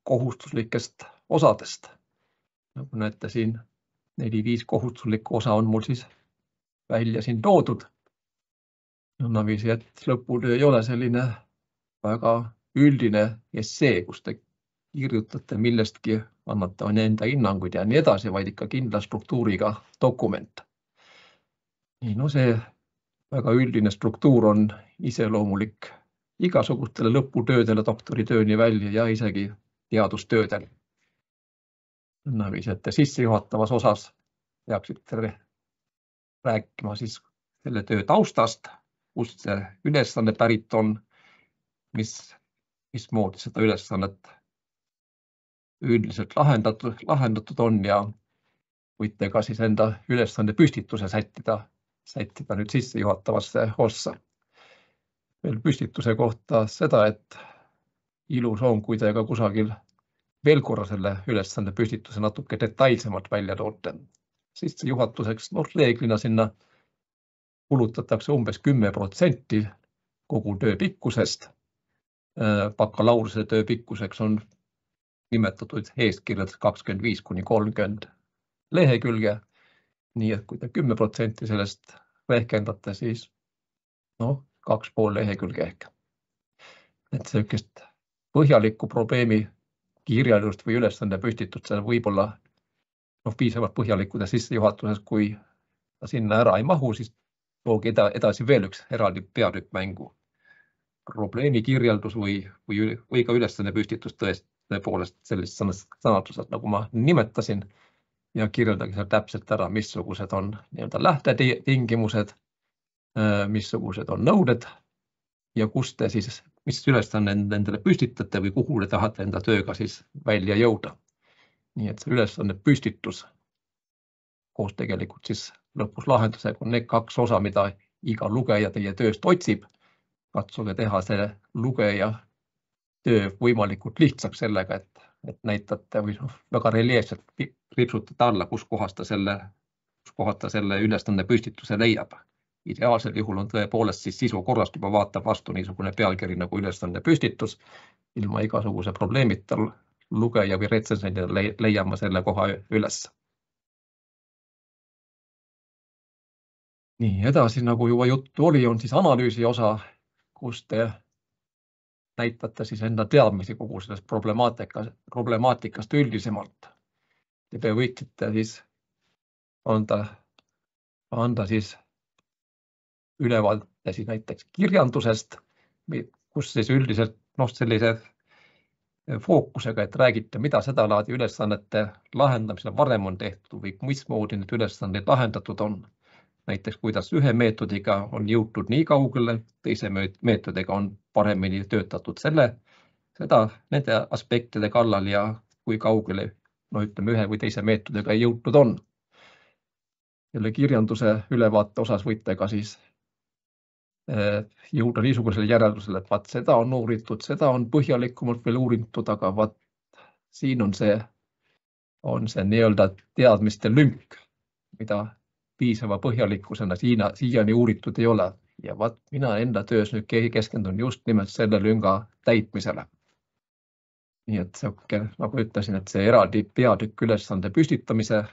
Speaker 1: kohustuslikest osadest. Nagu näete siin 4-5 kohustuslikku osa on mul siis välja siin toodud. Nõndaviisi, et lõputöö ei ole selline väga üldine essee, kus te kirjutate millestki, annate enda hinnanguid ja nii edasi, vaid ikka kindla struktuuriga dokument. Nii, no see väga üldine struktuur on iseloomulik igasugustele lõputöödele, doktoritööni välja ja isegi teadustöödele. Nõndaviisi, et sissejuhatavas osas peaksite rääkima siis selle töö taustast, kust see ülesanne pärit on, mismoodi seda ülesannet üldiselt lahendatud on ja võite ka siis enda ülesande püstituse sättida nüüd sissejuhatavasse ossa. Veel püstituse kohta seda, et ilus on, kui te ka kusagil veel korra selle ülesande püstituse natuke detailsemalt välja toote. Sissejuhatuseks reeglina sinna kulutatakse umbes 10% kogu töö pikkusest. Bakalaureuse töö pikkuseks on nimetatud eeskirjad 25–30 lehekülge. Nii et kui te 10% sellest rehkendate, siis 2,5 lehekülge ehk. Et sellist põhjalikku probleemi kirjeldust või ülesande püstitust võib-olla piisavalt põhjalikkude sissejuhatuses, kui ta sinna ära ei mahu, siis toogi edasi veel üks eraldi peatükk mängu. Probleemi kirjeldus või ka ülesande püstitus tõepoolest sellist sõnastused, nagu ma nimetasin, ja kirjeldage seal täpselt ära, missugused on lähtetingimused, missugused on nõuded ja kus te siis, mis ülesanne endale püstitate või kuhu te tahate enda tööga siis välja jõuda. Nii et see ülesanne püstitus koos tegelikult siis lõpus lahendusega on need 2 osa, mida iga lugeja teie tööst otsib. Katsuge teha see lugeja töö võimalikult lihtsaks sellega, et näitate või väga reljeefselt ripsutate alla, kus kohas ta selle ülesande püstituse leiab. Ideaalsel juhul on tõepoolest siis sisu korrast juba vaatab vastu niisugune pealkiri nagu ülesande püstitus. Ilma igasuguse probleemita lugeja või retsensendina leiama selle koha üles. Nii, edasi, nagu juba juttu oli, on siis analüüsi osa, kus te näitate siis enda teadmisi kogu sellest problemaatikast üldisemalt. Te võiksite siis anda siis ülevaate siis näiteks kirjandusest, kus siis üldiselt sellise fookusega, et räägite, mida seda laadi ülesannete lahendamisel varem on tehtud või mismoodi need ülesanded lahendatud on. Näiteks, kuidas ühe meetodiga on jõutud nii kaugele, teise meetodiga on paremini töötatud nende aspektide kallal ja kui kaugele ühe või teise meetodiga jõutud on. Selle kirjanduse ülevaate osas võite ka siis jõuda niisugusele järeldusele, et seda on uuritud, seda on põhjalikumalt veel uuritud, aga siin on see nii-öelda teadmiste lünk, mida piisava põhjalikkusena siiani uuritud ei ole. Ja mina enda töös nüüd keskendun just nimelt selle lünga täitmisele. Nii et nagu ütlesin, et see eraldi peatükk ülesande püstitamise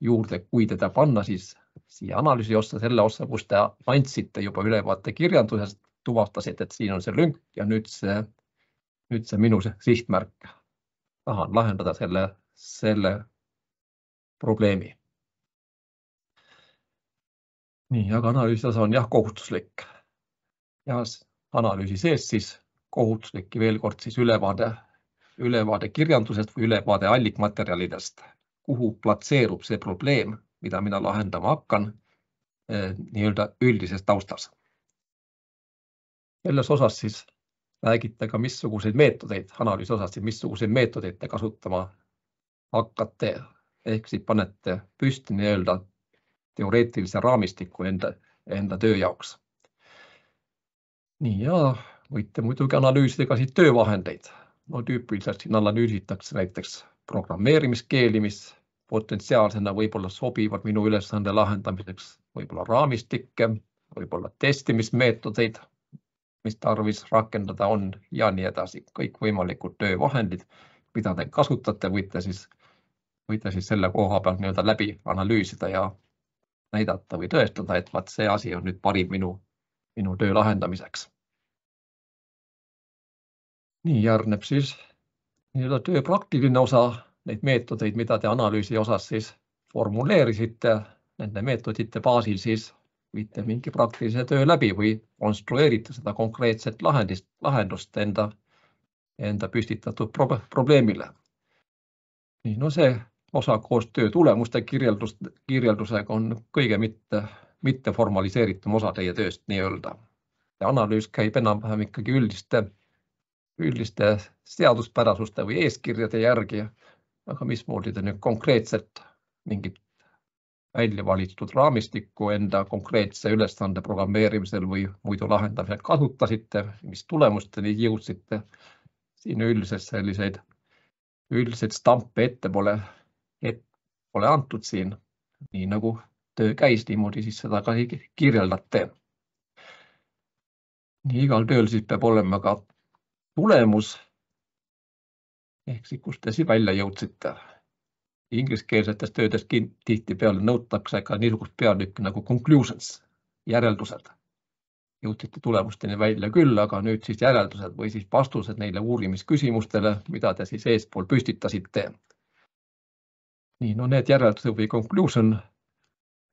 Speaker 1: juurde, kui teda panna siis siia analüüsi ossa, selle ossa, kus te andsite juba ülevaate kirjandusest, tuvastasid, et siin on see lünk ja nüüd see minu sihtmärk. Tahan lahendada selle probleemi. Nii, aga analüüsi osa on jah kohustuslik. Ja analüüsi sees siis kohustuslik veel kord siis ülevaade kirjandusest või ülevaade allikmaterjalidest, kuhu platseerub see probleem, mida mina lahendama hakkan nii-öelda üldises taustas. Selles osas siis räägite ka missuguseid meetodeid, analüüsi osas, missuguseid meetodeid te kasutama hakkate, ehk siis panete püsti nii-öelda teoreetilise raamistiku enda töö jaoks. Nii ja võite muidugi analüüsida ka siit töövahendeid. No tüüpiliselt siin analüüsitakse näiteks programmeerimiskeeli, mis potentsiaalsena võib-olla sobivad minu ülesande lahendamiseks, võib-olla raamistikke, võib-olla testimismeetodeid, mis tarvis rakendada on ja nii edasi. Kõik võimalikud töövahendid, mida te kasutate, võite siis selle koha peal nii-öelda läbi analüüsida ja näidata või tõestada, et see asi on nüüd parim minu töö lahendamiseks. Nii järgneb siis nii-öelda töö praktiline osa, neid meetodeid, mida te analüüsi osas siis formuleerisite, nende meetodite baasil siis viite mingi praktilise töö läbi või konstrueerite seda konkreetset lahendust enda püstitatud probleemile. Nii, no see osa koos töö tulemuste kirjeldusega on kõige mitte formaliseeritum osa teie tööst nii-öelda. Analüüs käib enam-vähem ikkagi üldiste seaduspärasuste või eeskirjade järgi, aga mismoodi te nüüd konkreetselt mingit välja valitud raamistikku enda konkreetse ülesande programmeerimisel või muidu lahendamisel kasutasite, mis tulemusteni jõudsite. Siin üldiselt stampe ette pole antud siin, nii nagu töö käis, niimoodi siis seda ka kirjeldate. Nii igal tööl siis peab olema ka tulemus, ehk siis kust te siis välja jõudsite. Ingliskeelsetes töödes tihtipeale nõutakse ka niisugust peatükki nagu conclusions, järeldused. Jõudsite tulemusteni välja küll, aga nüüd siis järeldused või siis vastused neile uurimisküsimustele, mida te siis eespool püstitasite. Nii, no need järeldused või conclusion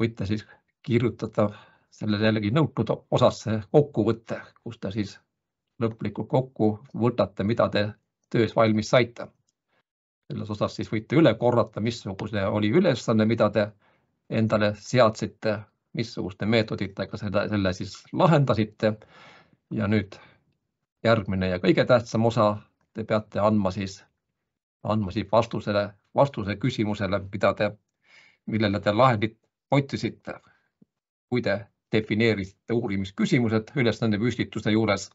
Speaker 1: võite siis kirjutada selle jällegi nõutud osasse kokkuvõtte, kus te siis lõplikult kokku võtate, mida te töös valmis saite. Selles osas siis võite üle korrata, missugune oli ülesanne, mida te endale seadsite, missuguste meetoditega selle siis lahendasite. Ja nüüd järgmine ja kõige tähtsam osa, te peate andma siis vastuse küsimusele, millele te lahendit otsisite. Kui te defineerisite uurimisküsimused ülesande püstituse juures,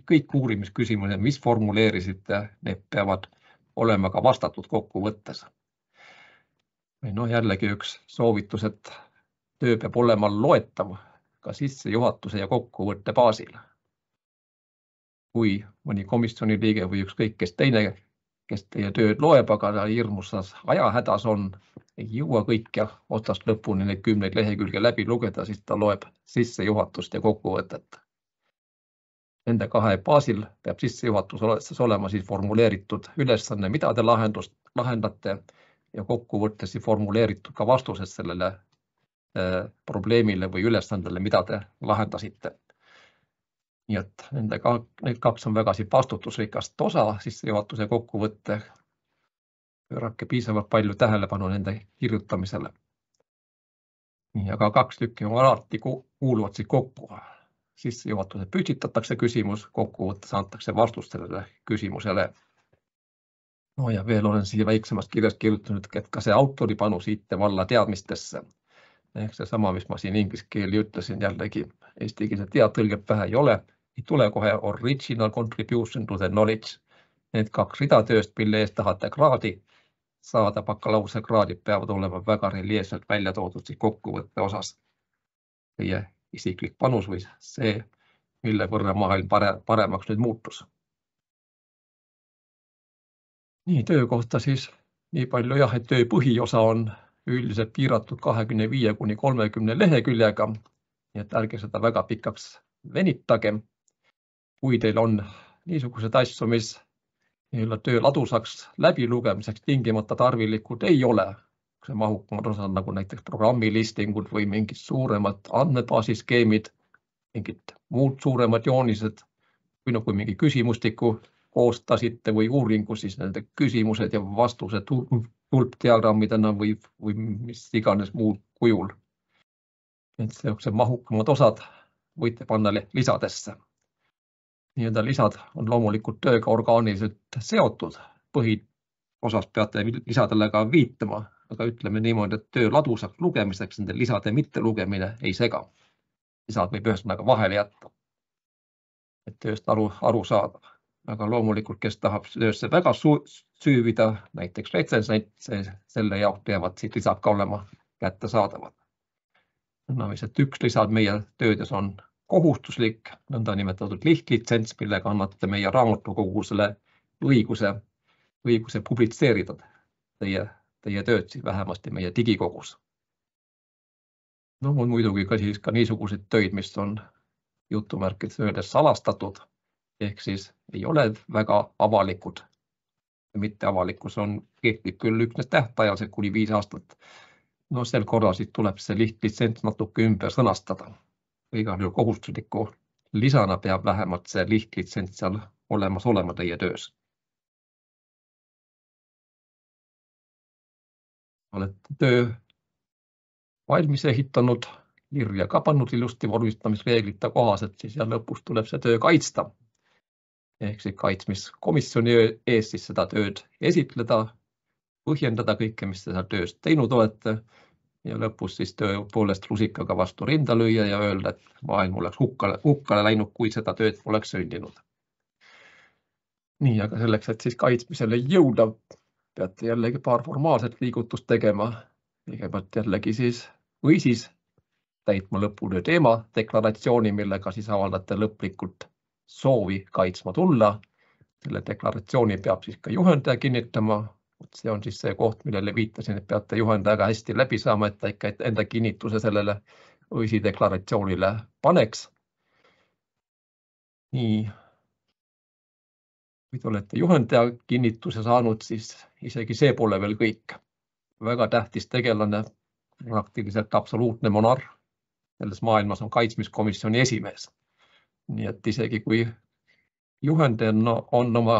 Speaker 1: kõik uurimisküsimused, mis formuleerisite, need peavad olema ka vastatud kokkuvõttes. No jällegi üks soovitus, et töö peab olema loetav ka sissejuhatuse ja kokkuvõtte baasil. Kui mõni komisjoni liige või ükskõik kes teine, kes teie tööd loeb, aga ta hirmusas ajahädas on, ei jõua kõike otsast lõpuni neid 10 lehekülge läbi lugeda, siis ta loeb sissejuhatust ja kokkuvõtet. Nende kahe baasil peab sissejuhatuses olema siis formuleeritud ülesanne, mida te lahendate ja kokkuvõttes formuleeritud ka vastused sellele probleemile või ülesandele, mida te lahendasite. Nii et need kaks on väga vastutusrikast osa, sissejuhatuse ja kokkuvõtte. Pöörake piisavalt palju tähelepanu nende kirjutamisele. Nii, aga 2 tükki on alati kuuluvad kokku. Sissejuhatuse püstitatakse küsimus, kokkuvõttes antakse vastust sellele küsimusele. No ja veel olen siia väiksemast kirjast kirjutanud, et ka see autori panus IT-valla teadmistesse. Ehk see sama, mis ma siin ingliskeeli ütlesin, jällegi eestikeelse teatõlget pähe ei ole. Ei tule kohe original contribution to the knowledge. Need 2 rida tööst, mille eest tahate kraadi saada, bakalaureuse kraadid peavad olema väga reljeefselt välja toodud kokkuvõtte osas. Teie isiklik panus või see, mille võrra maailm paremaks nüüd muutus. Nii töö kohta siis nii palju jah, et töö põhiosa on üldiselt piiratud 25–30 leheküljega, nii et ärge seda väga pikaks venitage. Kui teil on niisugused asju, mis töö ladusaks läbilugemiseks tingimata tarvilikud ei ole, see mahukamad osad nagu näiteks programmilistingud või mingid suuremad andmebaasiskeemid, mingid muud suuremad joonised, või kui mingi küsimustiku koostasite või uuringu, siis nende küsimused ja vastused tulpdiagrammidena või mis iganes muud kujul. Et sellised mahukamad osad võite panna lisadesse. Nii-öelda lisad on loomulikult tööga orgaaniliselt seotud. Põhiosas peate lisadele ka viitama, aga ütleme niimoodi, et töö ladusaks lugemiseks nende lisade mitte lugemine ei sega. Lisad võib ühesõnaga vahele jätta, et tööst aru saada. Aga loomulikult, kes tahab töösse väga süüvida, näiteks retsensent, selle jaoks peavad siit lisad ka olema kättesaadavad. Nõndaviselt üks lisad meie töödes on kohustuslik, nõnda nimetatud lihtlitsents, millega annate meie raamatukogusele õiguse publitseerida teie tööd siis vähemasti meie digikogus. No on muidugi ka niisuguseid töid, mis on jutumärkides öeldes salastatud, ehk siis ei ole väga avalikud. Mitte avalikkus kehtib küll üksnes tähtajaliselt kuni 5 aastat. No sel korral siis tuleb see lihtlitsents natuke ümber sõnastada. Igal juhul kohustusliku lisana peab vähemalt see lihtlitsents seal olemas olema teie töös. Olete töö valmis ehitanud, kirja ka pannud ilusti vormistamisreeglite kohaselt, siis ja lõpus tuleb see töö kaitsta. Ehk siis kaitsmiskomisjoni ees siis seda tööd esitleda, põhjendada kõike, mis te seal töös teinud olete ja lõpus siis tõepoolest rusikaga vastu rinda lüüa ja öelda, et maailm oleks hukkale läinud, kui seda tööd poleks sündinud. Nii, aga selleks, et siis kaitsmisele jõuda, peate jällegi paar formaalset liigutust tegema. Kõigepealt jällegi siis või siis täitma lõputöö teema deklaratsiooni, millega siis avaldate lõplikult soovi kaitsma tulla. Selle deklaratsiooni peab siis ka juhendaja kinnitama. See on siis see koht, millele viitasin, et peate juhendajaga hästi läbi saama, et ta ikka enda kinnituse sellele õisi deklaratsioonile paneks. Nii. Kui te olete juhendaja kinnituse saanud, siis isegi see pole veel kõik. Väga tähtis tegelane, praktiliselt absoluutne monarh. Selles maailmas on kaitsmiskomisjoni esimees. Nii et isegi kui juhendaja on oma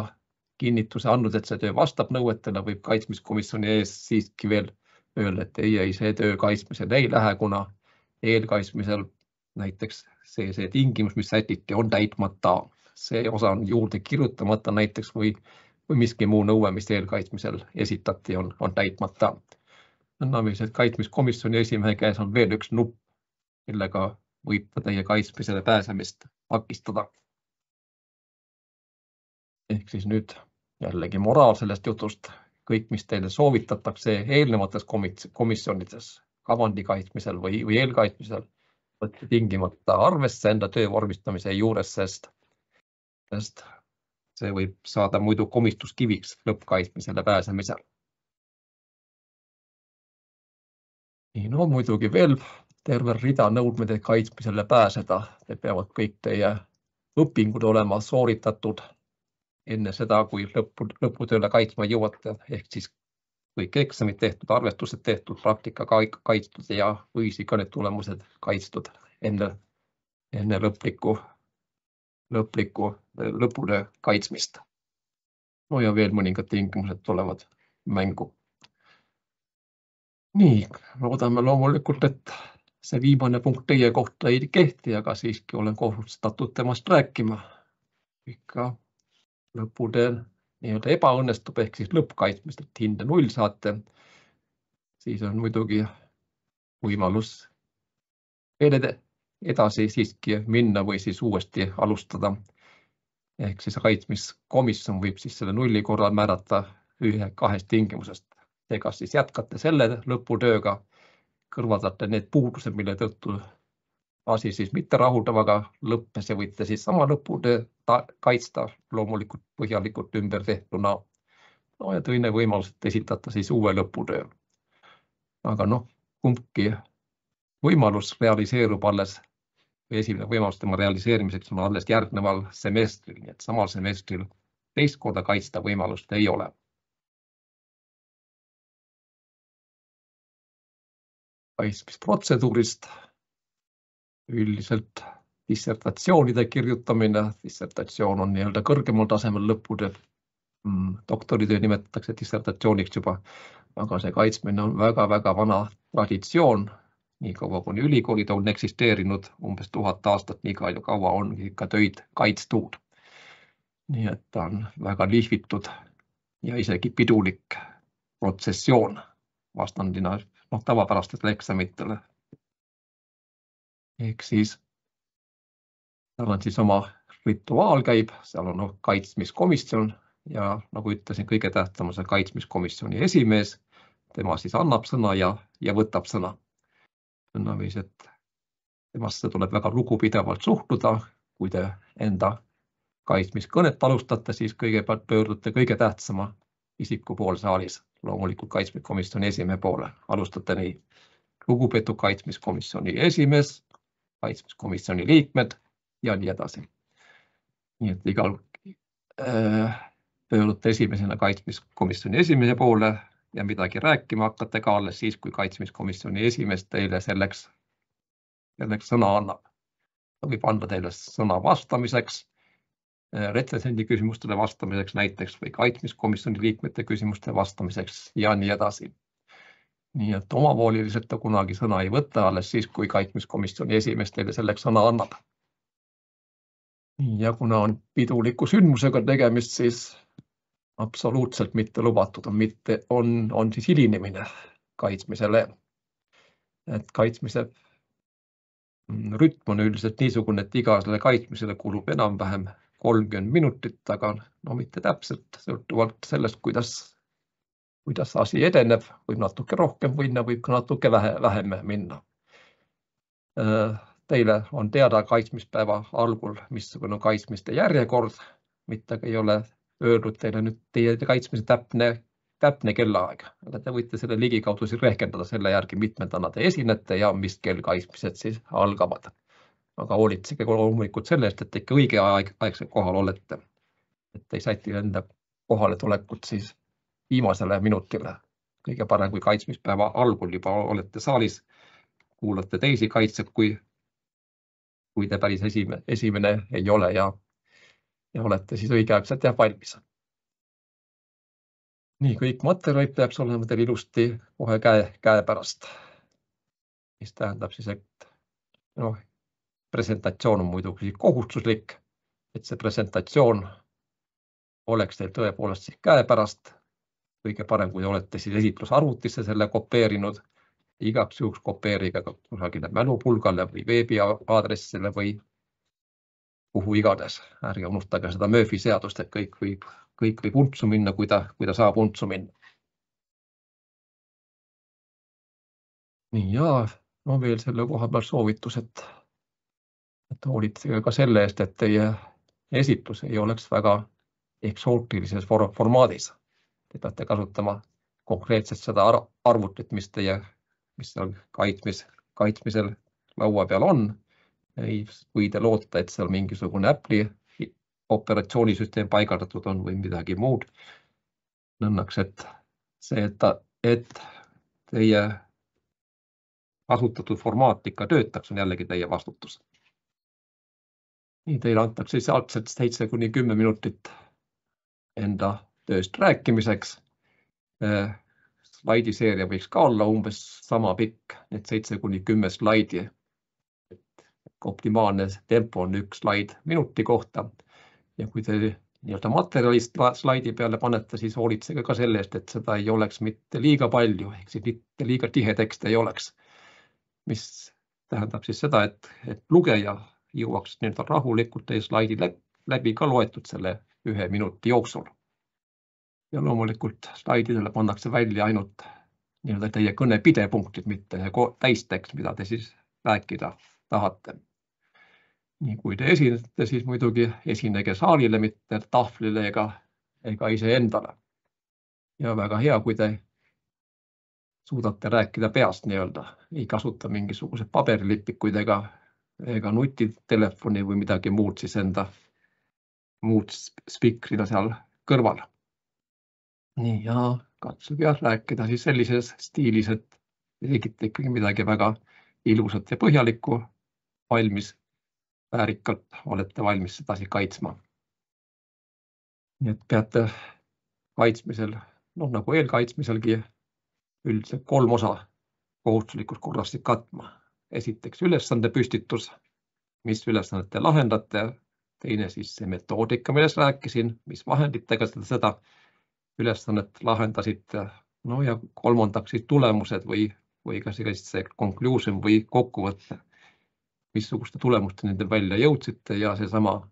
Speaker 1: kinnituse andnud, et see töö vastab nõuetele, võib kaitsmiskomisjoni ees siiski veel öelda, et ei, see töö kaitsmisel ei lähe, kuna eelkaitsmisel näiteks see tingimus, mis sätiti, on täitmata. See osa on juurde kirjutamata näiteks või miski muu nõue, mis eelkaitsmisel esitati, on täitmata. Nõndaviselt kaitsmiskomisjoni esimehe käes on veel üks nupp, millega võib teie kaitsmisele pääsemist takistada. Ehk siis nüüd jällegi moraal sellest jutust, kõik, mis teile soovitatakse eelnevates komisjonides, kavandi kaitsmisel või eelkaitsmisel, võtte tingimata arvesse enda töö vormistamise juures, sest see võib saada muidu komistuskiviks lõppkaitsmisele pääsemisel. Nii, no muidugi veel terve rida nõudmeid, et kaitsmisele pääseda. Te peavad kõik teie õpingud olema sooritatud enne seda, kui lõputööle kaitsma jõuate, ehk siis kõik eksamid tehtud, arvestused tehtud, praktika kaitstud ja võisi ka need tulemused kaitstud enne lõplikku lõputöö kaitsmist. No ja veel mõningad tingimused tulevad mängu. Nii, loodame loomulikult, et see viimane punkt teie kohta ei kehti, aga siiski olen kohustatud temast rääkima. Ikka lõputeel nii-öelda ebaõnnestub, ehk siis lõppkaitsmist, et hinde 0 saate, siis on muidugi võimalus veel edasi siiski minna või siis uuesti alustada. Ehk siis kaitsmiskomisjon võib siis selle 0 korral määrata 1-2 tingimusest. Te kas siis jätkate selle lõputööga, kõrvaldate need puudused, mille tõttu asi siis mitte rahuldavaga lõppes ja võite siis sama lõputöö kaitsta loomulikult põhjalikult ümber tehtuna. No ja teine võimalus, et esitada siis uue lõputöö. Aga kumbki võimalus realiseerub alles või esimene võimalus tema realiseerimiseks on alles järgneval semestril, nii et samal semestril teist korda kaitsta võimalust ei ole. Kaitsmisprotseduurist üldiselt dissertatsioonide kirjutamine. Dissertatsioon on nii-öelda kõrgemal tasemel lõputöö. Doktoritöö nimetatakse dissertatsiooniks juba, aga see kaitsmine on väga-väga vana traditsioon. Nii kaua, kuni ülikoolid on eksisteerinud, umbes 1000 aastat, nii kaua on ikka töid kaitstud. Nii et ta on väga lihvitud ja isegi pidulik protsessioon vastandina tavapärastele eksamitele. Ehk siis seal on siis oma rituaal käib, seal on kaitsmiskomisjon ja nagu ütlesin, kõige tähtsam on see kaitsmiskomisjoni esimees. Tema siis annab sõna ja võtab sõna. Nõndaviis, et temasse tuleb väga lugupidevalt suhtuda. Kui te enda kaitsmiskõnet alustate, siis kõigepealt pöördute kõige tähtsama isiku poole saalis, loomulikult kaitsmiskomisjoni esimehe poole. Alustate nii: lugupeetud kaitsmiskomisjoni esimees, kaitsmiskomisjoni liikmed ja nii edasi. Nii et igal pöördute esimesena kaitsmiskomisjoni esimehe poole ja midagi rääkima hakkate ka alles siis, kui kaitsmiskomisjoni esimees teile selleks sõna annab. Ta võib anda teile sõna vastamiseks, retsensendi küsimustele vastamiseks näiteks või kaitsmiskomisjoni liikmete küsimustele vastamiseks ja nii edasi. Nii et omavooliliselt ta kunagi sõna ei võta alles siis, kui kaitsmiskomisjoni esimees teile selleks sõna annab. Ja kuna on piduliku sündmusega tegemist, siis absoluutselt mitte lubatud on siis hilinemine kaitsmisele. Et kaitsmise rütm on üldiselt niisugune, et igasele kaitsmisele kulub enam-vähem 30 minutit, aga mitte täpselt, sõltuvalt sellest, kuidas asi edeneb, võib natuke rohkem minna, võib ka natuke vähem minna. Teile on teada kaitsmispäeva algul, missugune on kaitsmiste järjekord, mitte ei ole öeldud teile nüüd teie kaitsmise täpne kellaaeg, aga te võite selle ligikaudu siis rehkendada selle järgi, mitmendana te esinete ja mis kell kaitsmised siis algavad. Aga hoolitsege loomulikult selle eest, et ikka õigeaegselt kohal olete, et ei säti enda kohaletulekut siis viimasele minutile. Kõige parem, kui kaitsmispäeva algul juba olete saalis, kuulate teisi kaitsjad, kui te päris esimene ei ole ja olete siis õigeaegselt ja valmis. Nii, kõik materjalid peaks olema teil ilusti kohe käepärast. Mis tähendab siis, et presentatsioon on muidugi kohustuslik, et see presentatsioon oleks teil tõepoolest siis käepärast. Kõige parem, kui olete siis esitlusarvutisse selle kopeerinud, igaks juhuks kopeerige kusagile mälupulgale või veebiaadressile või kuhu igades. Ärge unustage seda Murphy seadust, et kõik võib untsu minna, kui ta saab untsu minna. Nii ja veel selle koha peal soovitus, et hoolitsege ka selle eest, et teie esitlus ei oleks väga eksootilises formaadis. Te peate kasutama konkreetselt seda arvutit, mis seal kaitsmisel laua peal on. Ei või te loota, et seal mingisugune Apple'i operatsioonisüsteem paigaldatud on või midagi muud. Nõnnaks, et teie kasutatud formaat ikka töötaks, on jällegi teie vastutus. Nii teile antakse sealtselt 7–10 minutit enda tööst rääkimiseks. Slaidiseeria võiks ka olla umbes sama pikk, need 7–10 slaidi. Optimaalne tempo on 1 slaid minuti kohta ja kui te materjalist slaidi peale panete, siis hoolitsege ka selle eest, et seda ei oleks mitte liiga palju, ehk siis mitte liiga tihe tekst ei oleks, mis tähendab siis seda, et lugeja jõuaks rahulikult teie slaidi läbi ka loetud selle 1 minuti jooksul. Ja loomulikult slaididele pannakse välja ainult teie kõne pidepunktid, mitte täistekst, mida te siis rääkida tahate. Nii kui te esinete, siis muidugi esinege saalile, mitte tahvlile ega iseendale. Ja väga hea, kui te suudate rääkida peast nii-öelda, ei kasuta mingisuguse paberilipikuid ega nutitelefoni või midagi muud siis muud spikrina seal kõrval. Nii, ja katsuge rääkida siis sellises stiilis, et tegite ikkagi midagi väga ilusat ja põhjalikku, valmis, väärikalt olete valmis sedasi kaitsma. Nii et peate kaitsmisel, nagu eelkaitsmiselgi, üldiselt 3 osa kohustuslikus korras katma. Esiteks ülesande püstitus, mis ülesannet te lahendate, teine siis see metoodika, millest rääkisin, mis vahenditega seda ülesannet lahendasite, ja kolmandaks siis tulemused või ka see conclusion või kokkuvõte, missuguste tulemuste nende välja jõudsite ja seesama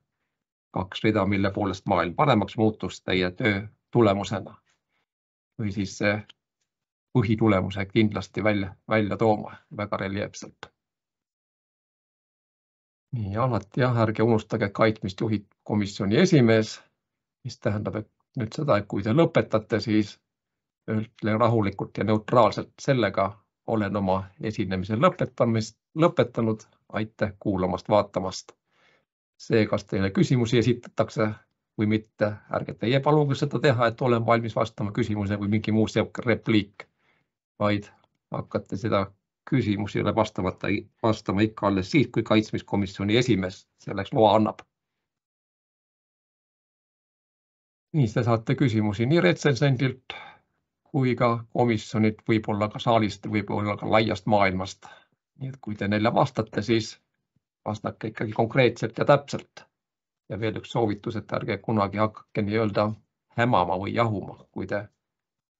Speaker 1: 2 rida, mille poolest maailm paremaks muutus teie töö tulemusena. Või siis see põhitulemuse kindlasti välja tooma väga reljeefselt. Nii, alati ärge unustage, kaitsmist juhib komisjoni esimees, mis tähendab, et nüüd seda, et kui te lõpetate, siis öelge rahulikult ja neutraalselt sellega olen oma esinemise lõpetanud, aitäh kuulamast, vaatamast. See, kas teile küsimusi esitatakse või mitte, ärge teie paluge seda teha, et olen valmis vastama küsimuse või mingi muu repliik, vaid hakkate seda küsimusele vastama ikka alles siis, kui kaitsmiskomisjoni esimees selleks loa annab. Nii, te saate küsimusi nii retsensendilt kui ka komisjonilt, võib-olla ka saalist, võib-olla ka laiast maailmast. Nii et kui te neile vastate, siis vastake ikkagi konkreetselt ja täpselt. Ja veel üks soovitus, et ärge kunagi hakake nii-öelda hämama või jahuma, kui te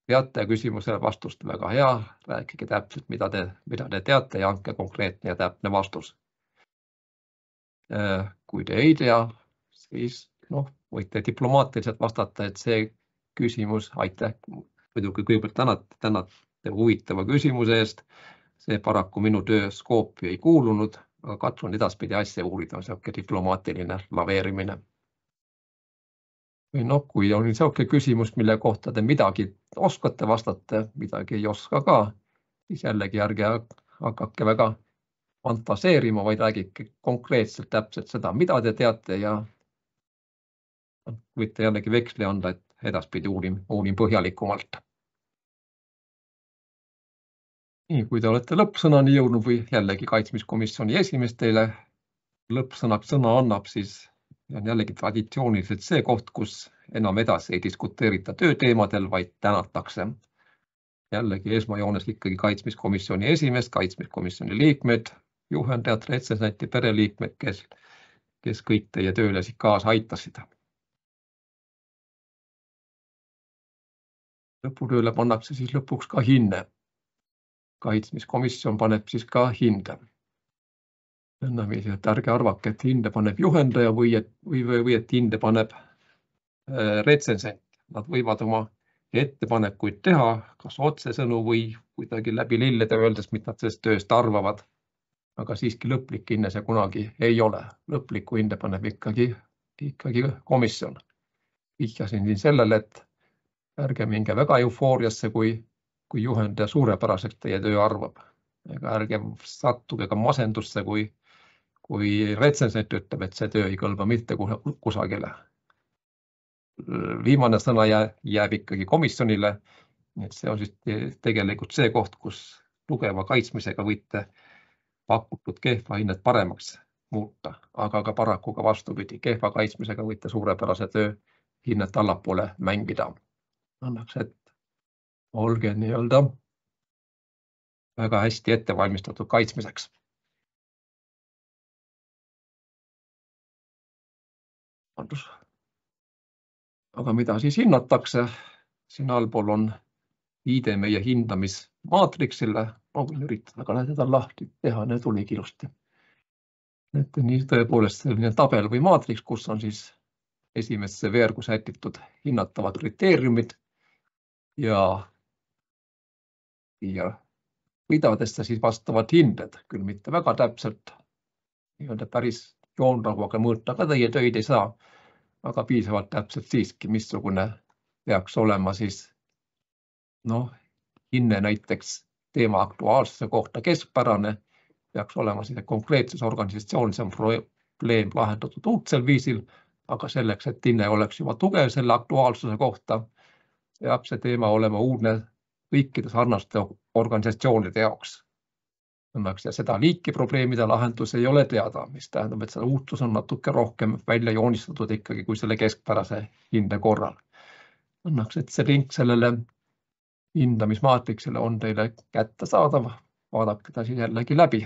Speaker 1: teate küsimusele vastust väga hea, rääkige täpselt, mida te teate ja andke konkreetne ja täpne vastus. Kui te ei tea, siis võite diplomaatiliselt vastata, et see küsimus, aitäh, muidugi kõigepealt tänate huvitava küsimuse eest, see paraku minu töö skoopi ei kuulunud, aga katsun edaspidi asja uurida, on selline diplomaatiline laveerimine. Või kui on selline küsimus, mille kohta te midagi oskate vastata, midagi ei oska ka, siis jällegi ärge hakake väga fantaseerima, vaid räägige konkreetselt täpselt seda, mida te teate ja võite jällegi veksli anda, et edaspidi uurin põhjalikumalt. Nii, kui te olete lõppsõnani jõudnud või jällegi kaitsmiskomisjoni esimees teile lõppsõnaks sõna annab, siis on jällegi traditsiooniliselt see koht, kus enam edasi ei diskuteerita tööteemadel, vaid tänatakse. Jällegi esmajoones ikkagi kaitsmiskomisjoni esimees, kaitsmiskomisjoni liikmed, juhendajad, retsensenti, pereliikmed, kes kõik teie tööle kaasa aitasid. Lõputööle pannakse siis lõpuks ka hinne. Kaitsmiskomisjon paneb siis ka hinde. Et ärge arvake, et hinde paneb juhendaja või et hinde paneb retsensent. Nad võivad oma ettepanekuid teha, kas otsesõnu või kuidagi läbi lillede öeldes, mida nad sellest tööst arvavad. Aga siiski lõplik hinne see kunagi ei ole. Lõpliku hinde paneb ikkagi komisjon. Vihjasin siin sellele, et ärge minge väga eufooriasse, kui juhendaja suurepäraselt teie töö arvab. Ärge sattuge ka masendusse, kui retsensent ütleb, et see töö ei kõlba mitte kusagile. Viimane sõna jääb ikkagi komisjonile. See on siis tegelikult see koht, kus tugeva kaitsmisega võite pakutud kehva hinnet paremaks muuta, aga ka paraku ka vastupidi. Kehva kaitsmisega võite suurepärase töö hinnet allapoole mängida. Annaks, et olge nii-öelda väga hästi ettevalmistatud kaitsmiseks. Aga mida siis hinnatakse? Siin allpool on viide meie hindamismaatriksile. Ma võin üritada ka seda lahti teha, need oligi ilusti. Nii tõepoolest selline tabel või maatriks, kus on siis esimesse veergu sätitud hinnatavad kriteeriumid ja ridadesse siis vastavad hinded, küll mitte väga täpselt, päris joonrauaga mõõta ka teie töid ei saa, aga piisavalt täpselt siiski, missugune peaks olema siis hinne näiteks teema aktuaalsuse kohta keskpärane, peaks olema siis konkreetses organisatsioonis on probleem lahendatud uudsel viisil, aga selleks, et hinne oleks juba tugev selle aktuaalsuse kohta, peab see teema olema uudne kõikide sarnaste organisatsioonide jaoks. Ja seda liiki probleemide lahendus ei ole teada, mis tähendab, et seda uutus on natuke rohkem välja joonistatud ikkagi kui selle keskpärase hinde korral. Õnneks, et see link sellele hindamismaatriksele on teile kättesaadav, vaadake ta siis jällegi läbi,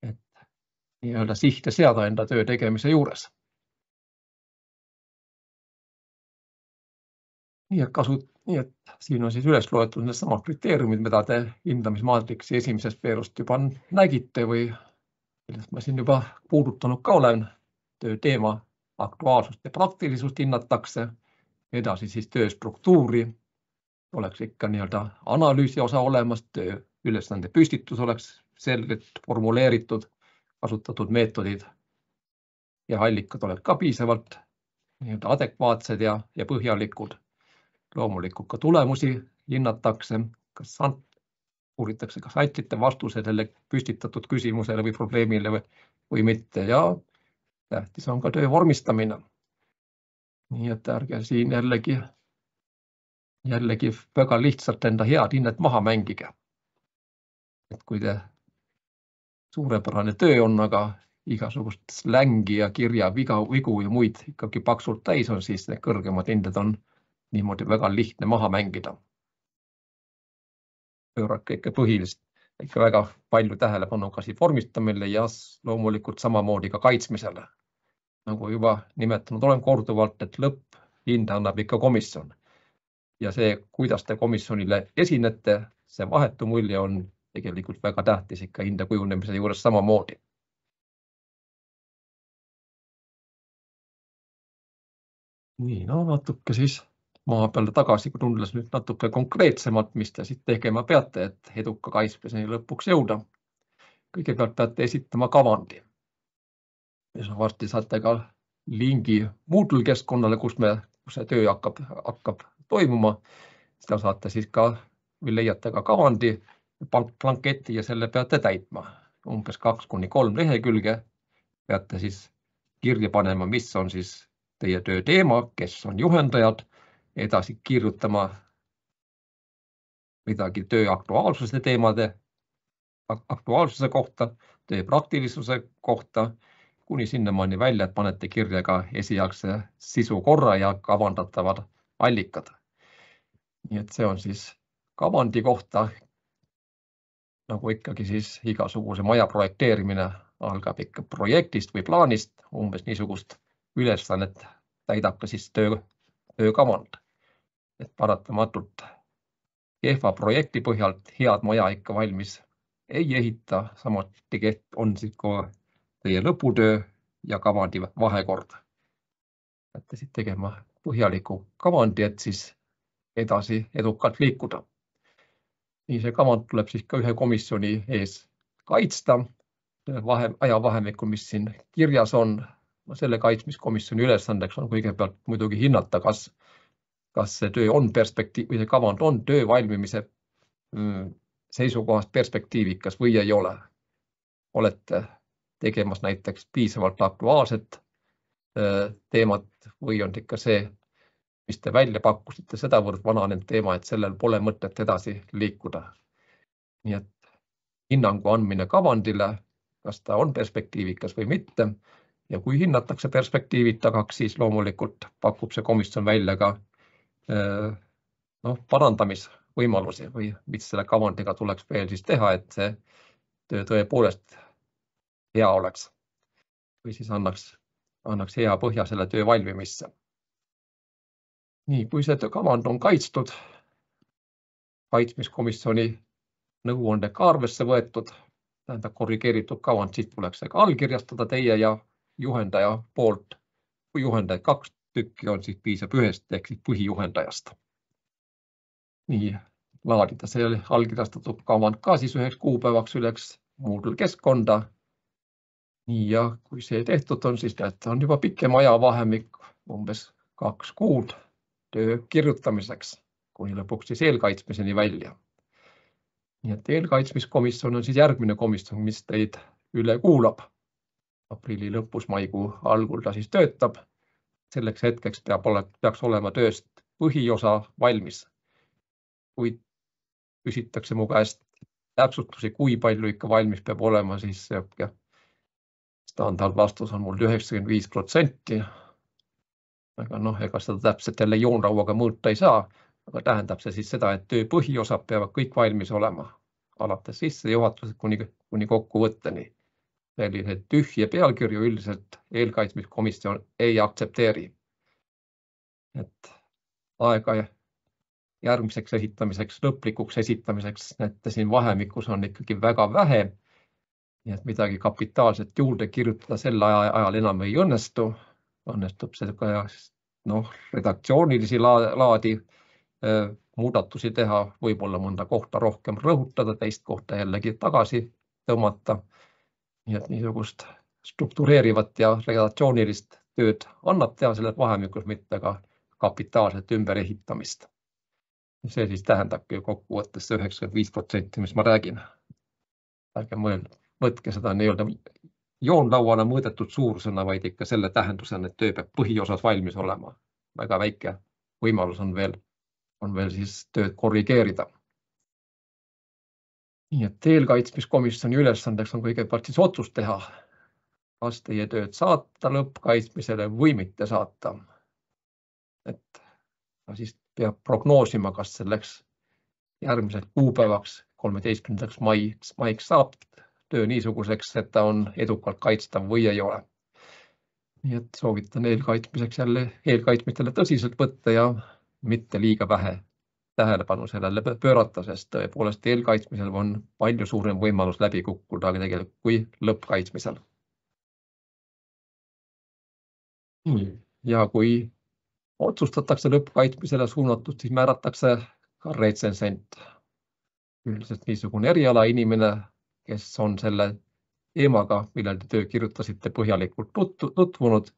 Speaker 1: et nii-öelda sihte seada enda töö tegemise juures. Nii et siin on siis üles loetud need samad kriteeriumid, mida te hindamismaatriksi esimesest veerust juba nägite või millest ma siin juba puudutanud ka olen. Töö teema aktuaalsust ja praktilisust hinnatakse, edasi siis töö struktuuri, oleks ikka nii-öelda analüüsi osa olemas, töö ülesande püstitus oleks selgelt formuleeritud, kasutatud meetodid ja allikad oleks ka piisavalt nii-öelda adekvaatsed ja põhjalikud. Loomulikult ka tulemusi hinnatakse, uuritakse, kas andsite vastuse selle püstitatud küsimusele või probleemile või mitte ja tähtis on ka töö vormistamine. Nii et ärge siin jällegi väga lihtsalt enda head hinnet maha mängige. Et kui te suurepärane töö on, aga igasugust slängi ja kirja vigu ja muid ikkagi paksult täis on, siis need kõrgemad hinded on niimoodi väga lihtne maha mängida. Pöörake ikka põhilist, ikka väga palju tähelepanu ka siin vormistamile ja loomulikult samamoodi ka kaitsmisele. Nagu juba nimetanud olen korduvalt, et lõpphinde annab ikka komisjon. Ja see, kuidas te komisjonile esinete, see vahetu mulje on tegelikult väga tähtis ikka hinde kujunemise juures samamoodi. Nii, natuke siis maa peale tagasi, kui tundes nüüd natuke konkreetsemalt, mis te siit tegema peate, et eduka kaitsmiseni lõpuks jõuda. Kõigepealt peate esitama kavandi. Ja varsti saate ka lingi Moodle keskkonnale, kus see töö hakkab toimuma. Seda saate siis ka või leiate ka kavandi, blanketi ja selle peate täitma. Umbes 2–3 lehekülge peate siis kirja panema, mis on siis teie töö teema, kes on juhendajad, edasi kirjutama midagi töö aktuaalsuse teemade, aktuaalsuse kohta, töö praktilisuse kohta, kuni sinnamaani välja, et panete kirja ka esialgse sisu korra ja kavandatavad allikad. Nii et see on siis kavandi kohta, nagu ikkagi siis igasuguse maja projekteerimine algab ikka projektist või plaanist, umbes niisugust ülesannet täidab ka siis töökavand. Et paratamatult kehva projekti põhjalt head maja ikka valmis ei ehita, samuti on siis ka teie lõputöö ja kavandi vahekord. Peate siit tegema põhjaliku kavandi, et siis edasi edukalt liikuda. Nii see kavand tuleb siis ka ühe komisjoni ees kaitsta. Ajavahemikul, mis siin kirjas on, selle kaitsmiskomisjoni ülesandeks on kõigepealt muidugi hinnata, kas see töö on või see kavand on töö valmimise seisukohast perspektiivikas või ei ole. Olete tegemas näiteks piisavalt aktuaalset teemat või on ikka see, mis te välja pakkusite, sedavõrd vananenud teema, et sellel pole mõtet edasi liikuda. Nii et hinnangu andmine kavandile, kas ta on perspektiivikas või mitte ja kui hinnatakse perspektiivitakaks, siis loomulikult pakub see komisjon välja ka parandamisvõimalusi või mis selle kavandiga tuleks veel siis teha, et see töö tõepoolest hea oleks või siis annaks hea põhja selle töö valmimisse. Nii, kui see kavand on kaitstud, kaitsmiskomisjoni nõuandega arvesse võetud, tähendab korrigeeritud kavand, siis tuleks see ka allkirjastada teie ja juhendaja poolt. Kui juhendajaid 2 tükki on, siis piisab ühest ehk siis põhijuhendajast. Nii, laadida see allkirjastatud kavand ka siis üheks kuupäevaks üleks Moodle keskkonda Nii, ja kui see tehtud on, siis näete, on juba pikem ajavahemik, umbes 2 kuud töö kirjutamiseks, kuni lõpuks siis eelkaitsmiseni välja. Nii et eelkaitsmiskomisjon on siis järgmine komisjon, mis teid üle kuulab. Aprilli lõpus, maikuu algul ta siis töötab. Selleks hetkeks peaks olema tööst põhiosa valmis. Kui küsitakse mu käest täpsustusi, kui palju ikka valmis peab olema, siis standardvastus on mul 95%. Aga ega seda täpselt jälle joonrauaga mõõta ei saa, aga tähendab see siis seda, et töö põhiosad peavad kõik valmis olema, alates sissejuhatusest kuni kokkuvõtteni. Selliseid tühje pealkirju üldiselt eelkaitsmiskomisjon ei aktsepteeri. Et aega järgmiseks esitamiseks, lõplikuks esitamiseks, näete siin vahemikus on ikkagi väga vähe. Nii et midagi kapitaalset juurde kirjutada sel ajal enam ei õnnestu. Õnnestub see ka redaktsioonilisi laadi muudatusi teha, võib-olla mõnda kohta rohkem rõhutada, teist kohta jällegi tagasi tõmmata. Nii et niisugust struktureerivat ja redaktsioonilist tööd annab teha selles vahemikus, mitte ka kapitaalset ümberehitamist. See siis tähendabki kokkuvõttes 95%, mis ma räägin. Ärge mõtke seda nii-öelda joonlauana mõõdetud suurusena, vaid ikka selle tähendusena, et töö peab põhiosas valmis olema. Väga väike võimalus on veel siis tööd korrigeerida. Nii et eelkaitsmiskomisjoni ülesandeks on kõigepealt siis otsus teha, kas teie tööd saata lõppkaitsmisele või mitte saata. Et siis peab prognoosima, kas selleks järgmiseks kuupäevaks 13. maiks saab töö niisuguseks, et ta on edukalt kaitstav või ei ole. Nii et soovitan eelkaitsmistele tõsiselt võtta ja mitte liiga vähe tähelepanu sellele pöörata, sest tõepoolest eelkaitsmisel on palju suurem võimalus läbi kukkuda tegelikult kui lõppkaitsmisel. Ja kui otsustatakse lõppkaitsmisele suunatud, siis määratakse ka retsensent. Üldiselt niisugune eriala inimene, kes on selle teemaga, millal te töö kirjutasite, põhjalikult tutvunud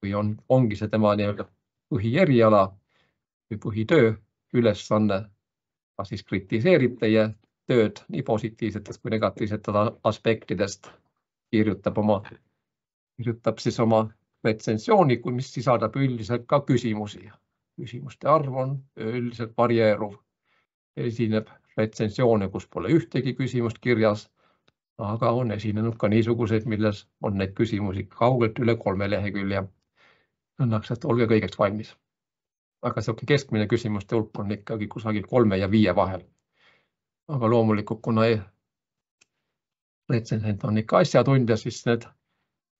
Speaker 1: või ongi see tema põhieriala või põhitöö ülesanne, siis kritiseerib teie tööd nii positiivsetest kui negatiivsetest aspektidest, kirjutab siis oma retsensiooni, mis sisaldab üldiselt ka küsimusi. Küsimuste arv on üldiselt varieeruv. Esineb retsensioone, kus pole ühtegi küsimust kirjas, aga on esinenud ka niisuguseid, milles on neid küsimusi kaugelt üle 3 lehekülje. Õnneks, et olge kõigeks valmis. Aga see keskmine küsimuste hulk on ikkagi kusagil 3 ja 5 vahel. Aga loomulikult, kuna retsensent on ikka asjatundja, siis need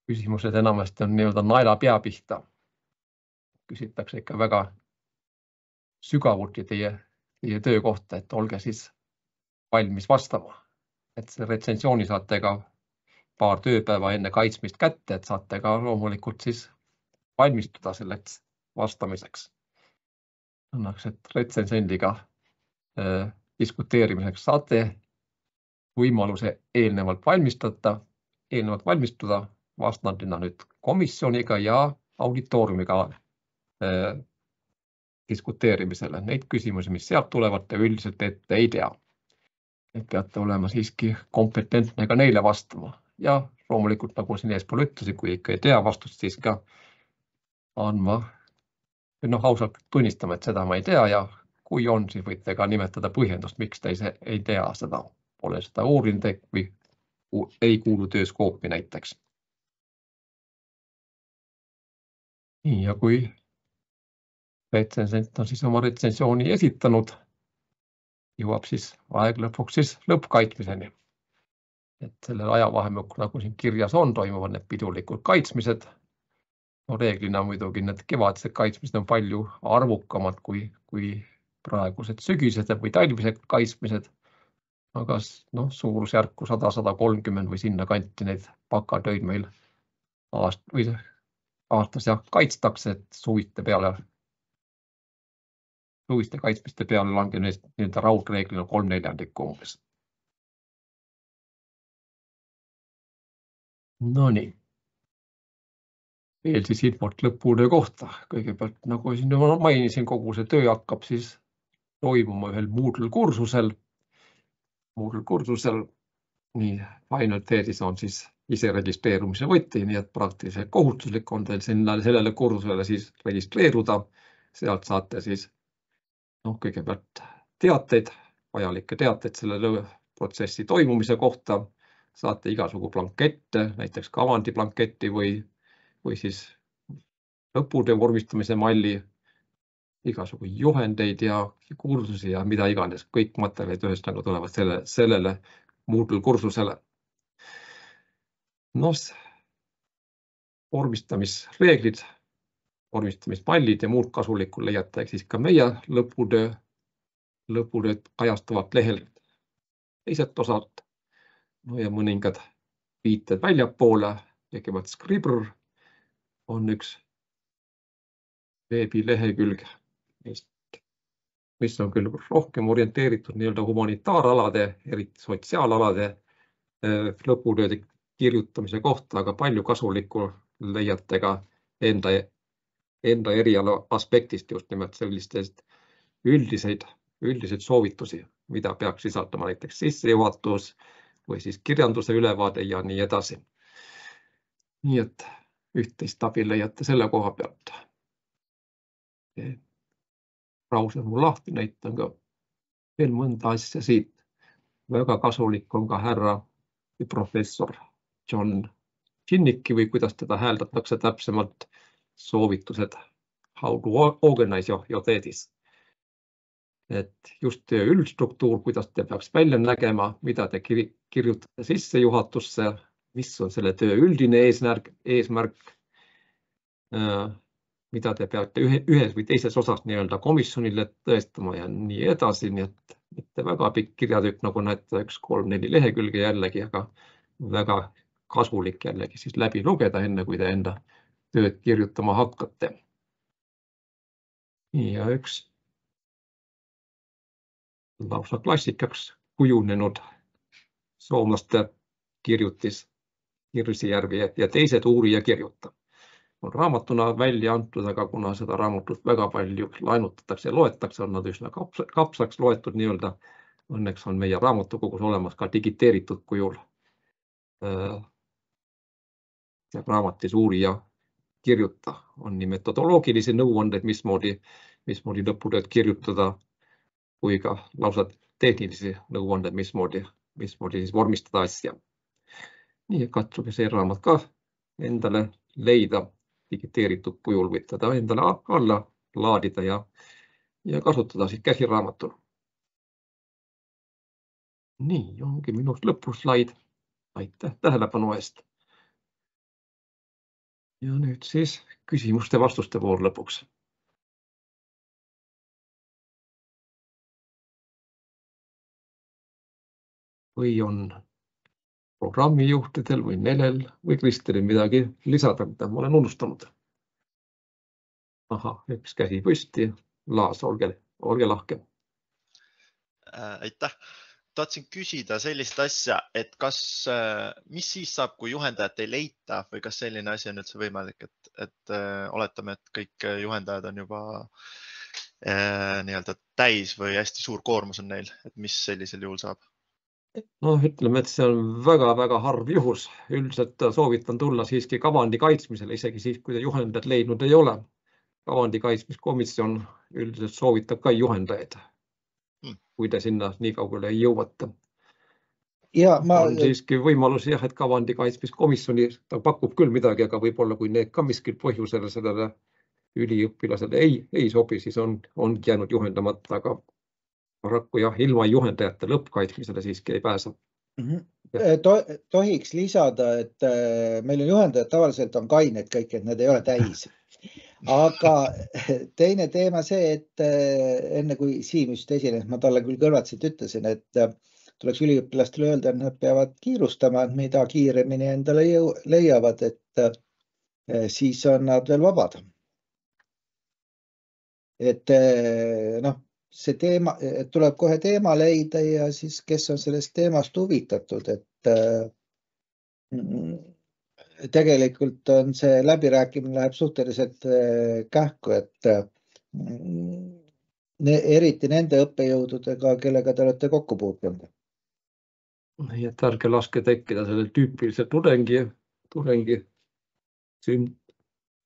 Speaker 1: küsimused enamasti on nii-öelda naela pea pihta. Küsitakse ikka väga sügavuti teie töö kohta, et olge siis valmis vastama. Et see retsensiooni saate ka paar tööpäeva enne kaitsmist kätte, et saate ka loomulikult siis valmistuda selleks vastamiseks. Õnneks, et retsensendiga diskuteerimiseks saate võimaluse eelnevalt valmistuda vastandina nüüd komisjoniga ja auditooriumiga diskuteerimisele. Neid küsimusi, mis sealt tulevad, te üldiselt ette ei tea. Et peate olema siiski kompetentne ka neile vastama. Ja loomulikult, nagu siin eespool ütlesin, kui ikka ei tea vastust, siis ka andma ausalt tunnistama, et seda ma ei tea ja kui on, siis võite ka nimetada põhjendust, miks te ei tea seda. Pole seda uurinud või ei kuulu tööskoopi näiteks. Ja kui retsensent on siis oma retsensiooni esitanud, jõuab siis aeg lõpuks siis lõppkaitsmiseni. Et sellel ajavahemikul, nagu siin kirjas on, toimuvad need pidulikud kaitsmised. Reeglina muidugi need kevadised kaitsmised on palju arvukamad kui praegused sügised või talvised kaitsmised. Aga suurusjärku 100-130 või sinna kanti neid pakatöid meil aastas kaitstakse, et suviste kaitsmiste peale langenud raudreeglina 3/4 umbes. No nii. Veel siis infot lõputöö kohta. Kõigepealt, nagu siin juba mainisin, kogu see töö hakkab siis toimuma ühel Moodle kursusel. Nii, Final Thesis on siis ise registreerumise võti, nii et praktiliselt kohustuslik on teil sellele kursusele siis registreeruda. Sealt saate siis kõigepealt teateid, vajalikke teateid selle protsessi toimumise kohta. Saate igasugu blankette, näiteks kavandi blanketi või siis lõputöö vormistamise malli, igasugu juhendeid ja kursusi ja mida iganes. Kõik materjalid ühesõnaga tulevad sellele Moodle kursusele. Vormistamisreeglid, vormistamismallid ja muud kasulikku leiate siis ka meie lõputööd kajastavat lehel teiselt osalt. Ja mõningad viited väljapoole, kõigepealt Scribbr on üks veebilehekülg, mis on küll rohkem orienteeritud humanitaaralade, eriti sotsiaalalade lõputööde kirjutamise kohta, aga palju kasulikku leiate ka enda eriala aspektist just nimelt sellistest üldiseid soovitusi, mida peaks sisaldama näiteks sissejuhatus või siis kirjanduse ülevaade ja nii edasi. Nii et üht-teist abi leiate selle koha pealt. Brauser mul lahti, näitan ka veel mõnda asja siit. Väga kasulik on ka härra professor John Chinnicki või kuidas teda hääldatakse täpsemalt soovitused How to organize your thesis. Et just töö üldstruktuur, kuidas te peaks välja nägema, mida te kirjutate sissejuhatusse, mis on selle töö üldine eesmärk, mida te peate ühes või teises osas komisjonile tõestama ja nii edasi, nii et mitte väga pikk kirjatükk, nagu näete, 1-3-4 lehekülge jällegi, aga väga kasulik jällegi siis läbi lugeda, enne kui te enda tööd kirjutama hakkate. Ja üks lausa klassikaks kujunenud soomlaste kirjutis Hirsijärvi ja teised uurija kirjuta. On raamatuna välja antud, aga kuna seda raamatut väga palju laenutatakse ja loetakse, on nad üsna kapsaks loetud nii-öelda. Õnneks on meie raamatukogus olemas ka digiteeritud kujul. Raamatis uurija kirjuta on nii metodoloogilisi nõuandeid, mismoodi lõputööd kirjutada, kui ka lausa tehnilisi nõuandeid, mismoodi siis vormistada asja. Nii katsuge see raamat ka endale leida. Digiteeritud kujul võite ta endale alla laadida ja kasutada siis käsiraamatuna. Nii, ongi minust lõpuslaid. Aitäh tähelepanu eest. Ja nüüd siis küsimuste vastuste voor lõpuks. Või on programmijuhtidel või Nelel või Kristelil midagi lisada, mida ma olen unustanud. Aha, üks käsi püsti. Laas, olge lahke.
Speaker 4: Aitäh. Tahtsin küsida sellist asja, et mis siis saab, kui juhendajat ei leita või kas selline asi on üldse võimalik, et oletame, et kõik juhendajad on juba nii-öelda täis või hästi suur koormus on neil, et mis sellisel juhul saab?
Speaker 1: Ütleme, et see on väga-väga harv juhus. Üldiselt soovitan tulla siiski kavandi kaitsmisele, isegi siis, kui te juhendajat leidnud ei ole. Kavandi kaitsmiskomisjon üldiselt soovitab ka juhendajaid, kui te sinna nii kaugele ei jõuata. On siiski võimalus, et kavandi kaitsmiskomisjoni ta pakub küll midagi, aga võib-olla kui need ka miskil põhjusele sellele üliõpilasele ei sobi, siis on jäänud juhendamata, aga paraku ilma juhendajate lõppkaitsmisele siiski ei pääse.
Speaker 3: Tohiks lisada, et meil on juhendajad tavaliselt on kained kõik, et need ei ole täis. Aga teine teema see, et enne kui Siim just esines, ma talle küll kõrvatselt ütlesin, et tuleks üliõpilastele öelda, et nad peavad kiirustama, et mida kiiremini endale leiavad, et siis on nad veel vabad. Et see teema, tuleb kohe teema leida ja siis, kes on sellest teemast huvitatud, et tegelikult on see läbirääkimine läheb suhteliselt kähku, et eriti nende õppejõududega, kellega te olete kokku puutunud.
Speaker 1: Nii et ärge laske tekkida sellel tüüpilise tudengi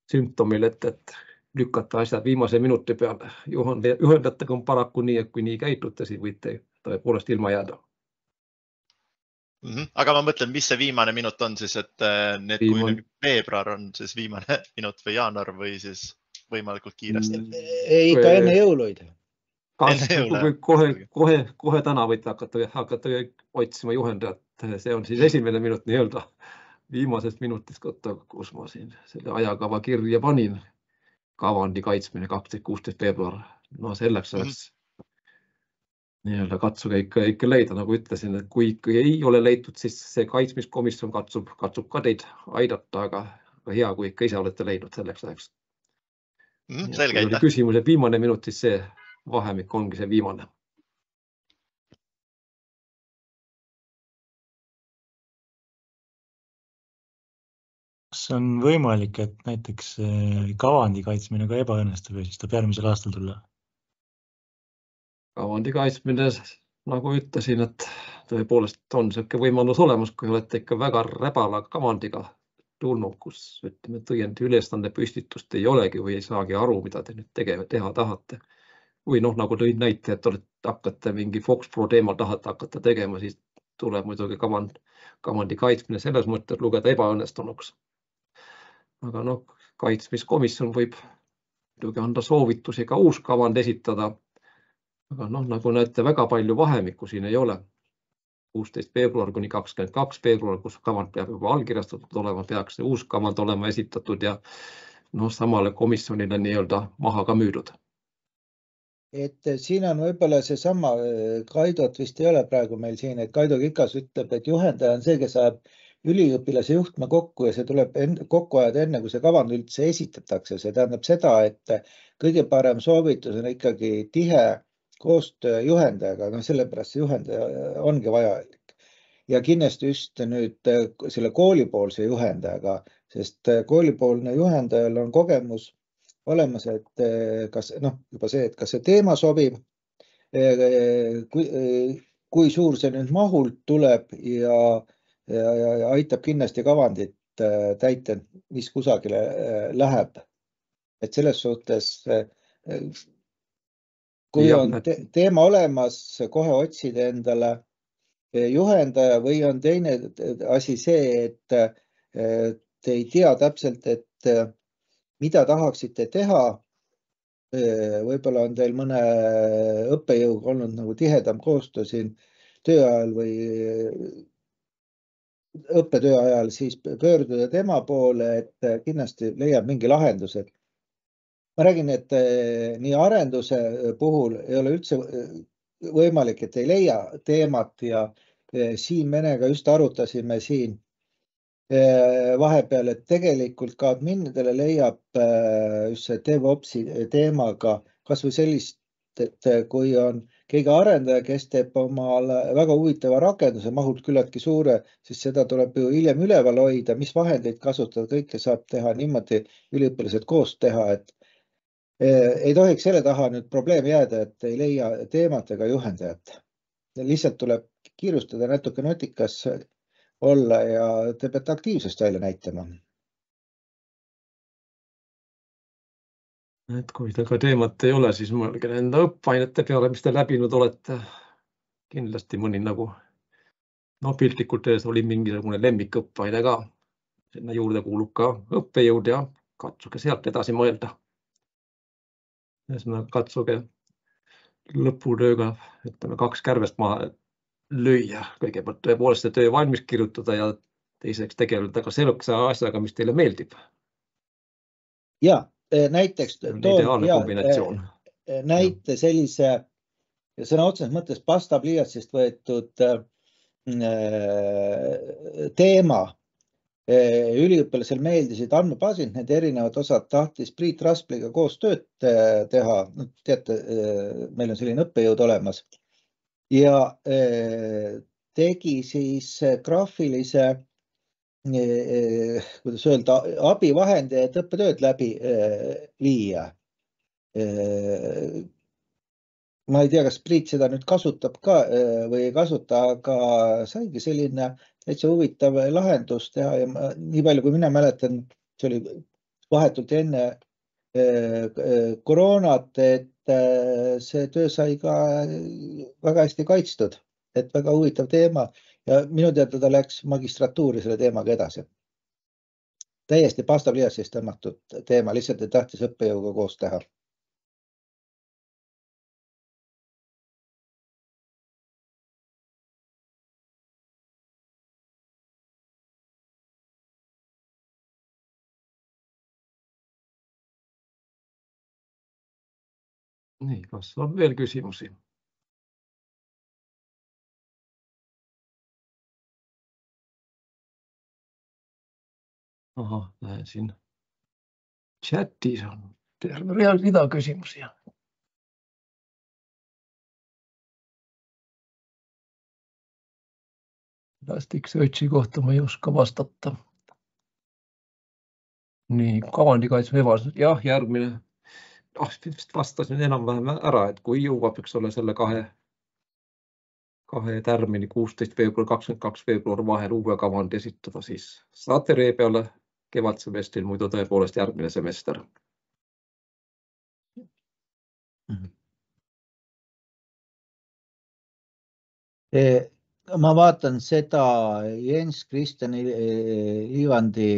Speaker 1: sümptomil, et lükata asjad viimase minuti peale. Juhendajatega on paraku nii, et kui nii käitute, siis võite tõepoolest ilma jääda.
Speaker 4: Aga ma mõtlen, mis see viimane minut on siis, et kui veebruar on siis viimane minut või jaanuar või siis võimalikult kiiresti?
Speaker 3: Ei, ikka enne jõuluid.
Speaker 1: Kohe täna võite hakata otsima juhendajat. See on siis esimene minut nii-öelda viimasest minutist, kus ma siin selle ajakava kirja panin. Kavandi kaitsmine 2016 veebruar. No selleks oleks nii-öelda katsuge ikka leida, nagu ütlesin, et kui ei ole leitud, siis see kaitsmiskomisjon katsub ka teid aidata, aga hea, kui ikka ise olete leidnud selleks ajaks.
Speaker 4: Selge, aitäh.
Speaker 1: Küsimus, et viimane minut, siis see vahemik ongi see viimane.
Speaker 5: Kas on võimalik, et näiteks kavandi kaitsmine ka ebaõnnestub ja siis tuleb järgmisel aastal tulla?
Speaker 1: Kavandi kaitsmine, nagu ütlesin, et tõepoolest on selline võimalus olemas, kui olete ikka väga räbala kavandiga tulnud, kus tõendi ülestande püstitust ei olegi või ei saagi aru, mida te nüüd teha tahate. Või nagu tõid näite, et hakkate mingi FoxPro teemal tahate hakata tegema, siis tuleb muidugi kavandi kaitsmine selles mõttes lugeda ebaõnnestunuks. Aga kaitsmiskomisjon võib muidugi anda soovitusi ka uus kavand esitada. Aga nagu näete, väga palju vahemikku siin ei ole. 16 veebruar kuni 22 veebruar, kus kavand peab juba allkirjastatud olema, peaks see uus kavand olema esitatud ja samale komisjonile nii-öelda maha ka müüdud.
Speaker 3: Et siin on võib-olla see sama, Kaidot vist ei ole praegu meil siin, et Kaido Kikas ütleb, et juhendaja on see, kes saab üliõpilase juhtme kokku ja see tuleb kokku ajada enne, kui see kavand üldse esitatakse. See tähendab seda, et kõige parem soovitus on ikkagi tihe koostöö juhendajaga, sellepärast see juhendaja ongi vajalik. Ja kindlasti just nüüd selle koolipoolse juhendajaga, sest koolipoolne juhendajal on kogemus olemas, et kas see teema sobib, kui suur see nüüd mahult tuleb ja aitab kindlasti kavandit täita, mis kusagile läheb. Et selles suhtes kui on teema olemas, kohe otsida endale juhendaja või on teine asi see, et te ei tea täpselt, et mida tahaksite teha. Võib-olla on teil mõne õppejõuga olnud nagu tihedam koostöö siin töö ajal või õppetöö ajal, siis pöörduda tema poole, et kindlasti leiab mingi lahenduse. Ma räägin, et nii arenduse puhul ei ole üldse võimalik, et ei leia teemat ja Siim Menega just arutasime siin vahepeal, et tegelikult ka adminidele leiab just see DevOpsi teemaga kas või sellist, et kui on keegi arendaja, kes teeb omale väga huvitava rakenduse, mahult küllaltki suure, siis seda tuleb ju hiljem üleval hoida, mis vahendeid kasutada, kõike saab teha niimoodi üliõpilased koos teha, et ei tohiks selle taha nüüd probleem jääda, et ei leia teemat ega juhendajat. Lihtsalt tuleb kiirustada, natuke notikas olla ja te peate aktiivsust välja näitama.
Speaker 1: Et kui te ka teemat ei ole, siis mõelge enda õppeainete peale, mis te läbinud olete. Kindlasti mõni piltlikult ees oli mingisugune lemmikõppeaine ka. Sinna juurde kuulub ka õppejõud ja katsuge sealt edasi mõelda. Katsuge lõputööga 2 kärvest maha lüüa. Kõigepealt tõepoolest see töö valmis kirjutada ja teiseks tegeleda ka sellise asjaga, mis teile meeldib.
Speaker 3: Ja, näiteks
Speaker 1: ideaalne kombinatsioon.
Speaker 3: Näite sellise sõna otseses mõttes pastapliiatsist võetud teema. Üliõpilasel meeldisid andmebaasid, need erinevad osad tahtis Priit Raspliga koos tööd teha. Teate, meil on selline õppejõud olemas ja tegi siis graafilise kuidas öelda, abivahendi, et õppetööd läbi viia. Ma ei tea, kas Priit seda nüüd kasutab ka või ei kasuta, aga saigi selline täitsa huvitav lahendus teha ja nii palju, kui mina mäletan, see oli vahetult enne koroonat, et see töö sai ka väga hästi kaitstud, et väga huvitav teema ja minu teada ta läks magistratuuri selle teemaga edasi. Täiesti pastapliiatsist tõmmatud teema, lihtsalt et tahtis õppejõuga koos teha.
Speaker 1: Nii, kas on veel küsimusi? Ahah, näen siin chatis on terve rida küsimusi. Elasticsearchi kohta ma ei oska vastata. Nii, kavandikaitsme ebaselt. Jah, järgmine. Vastasin enam-vähem ära, et kui jõuab, eks ole, selle kahe tärmini 16. veebruar, 22. veebruar vahel uue kavandi esitada, siis saate ree peale kevadsemestril, muidu tõepoolest järgmine semester.
Speaker 3: Ma vaatan seda Jens Kristjan Liivandi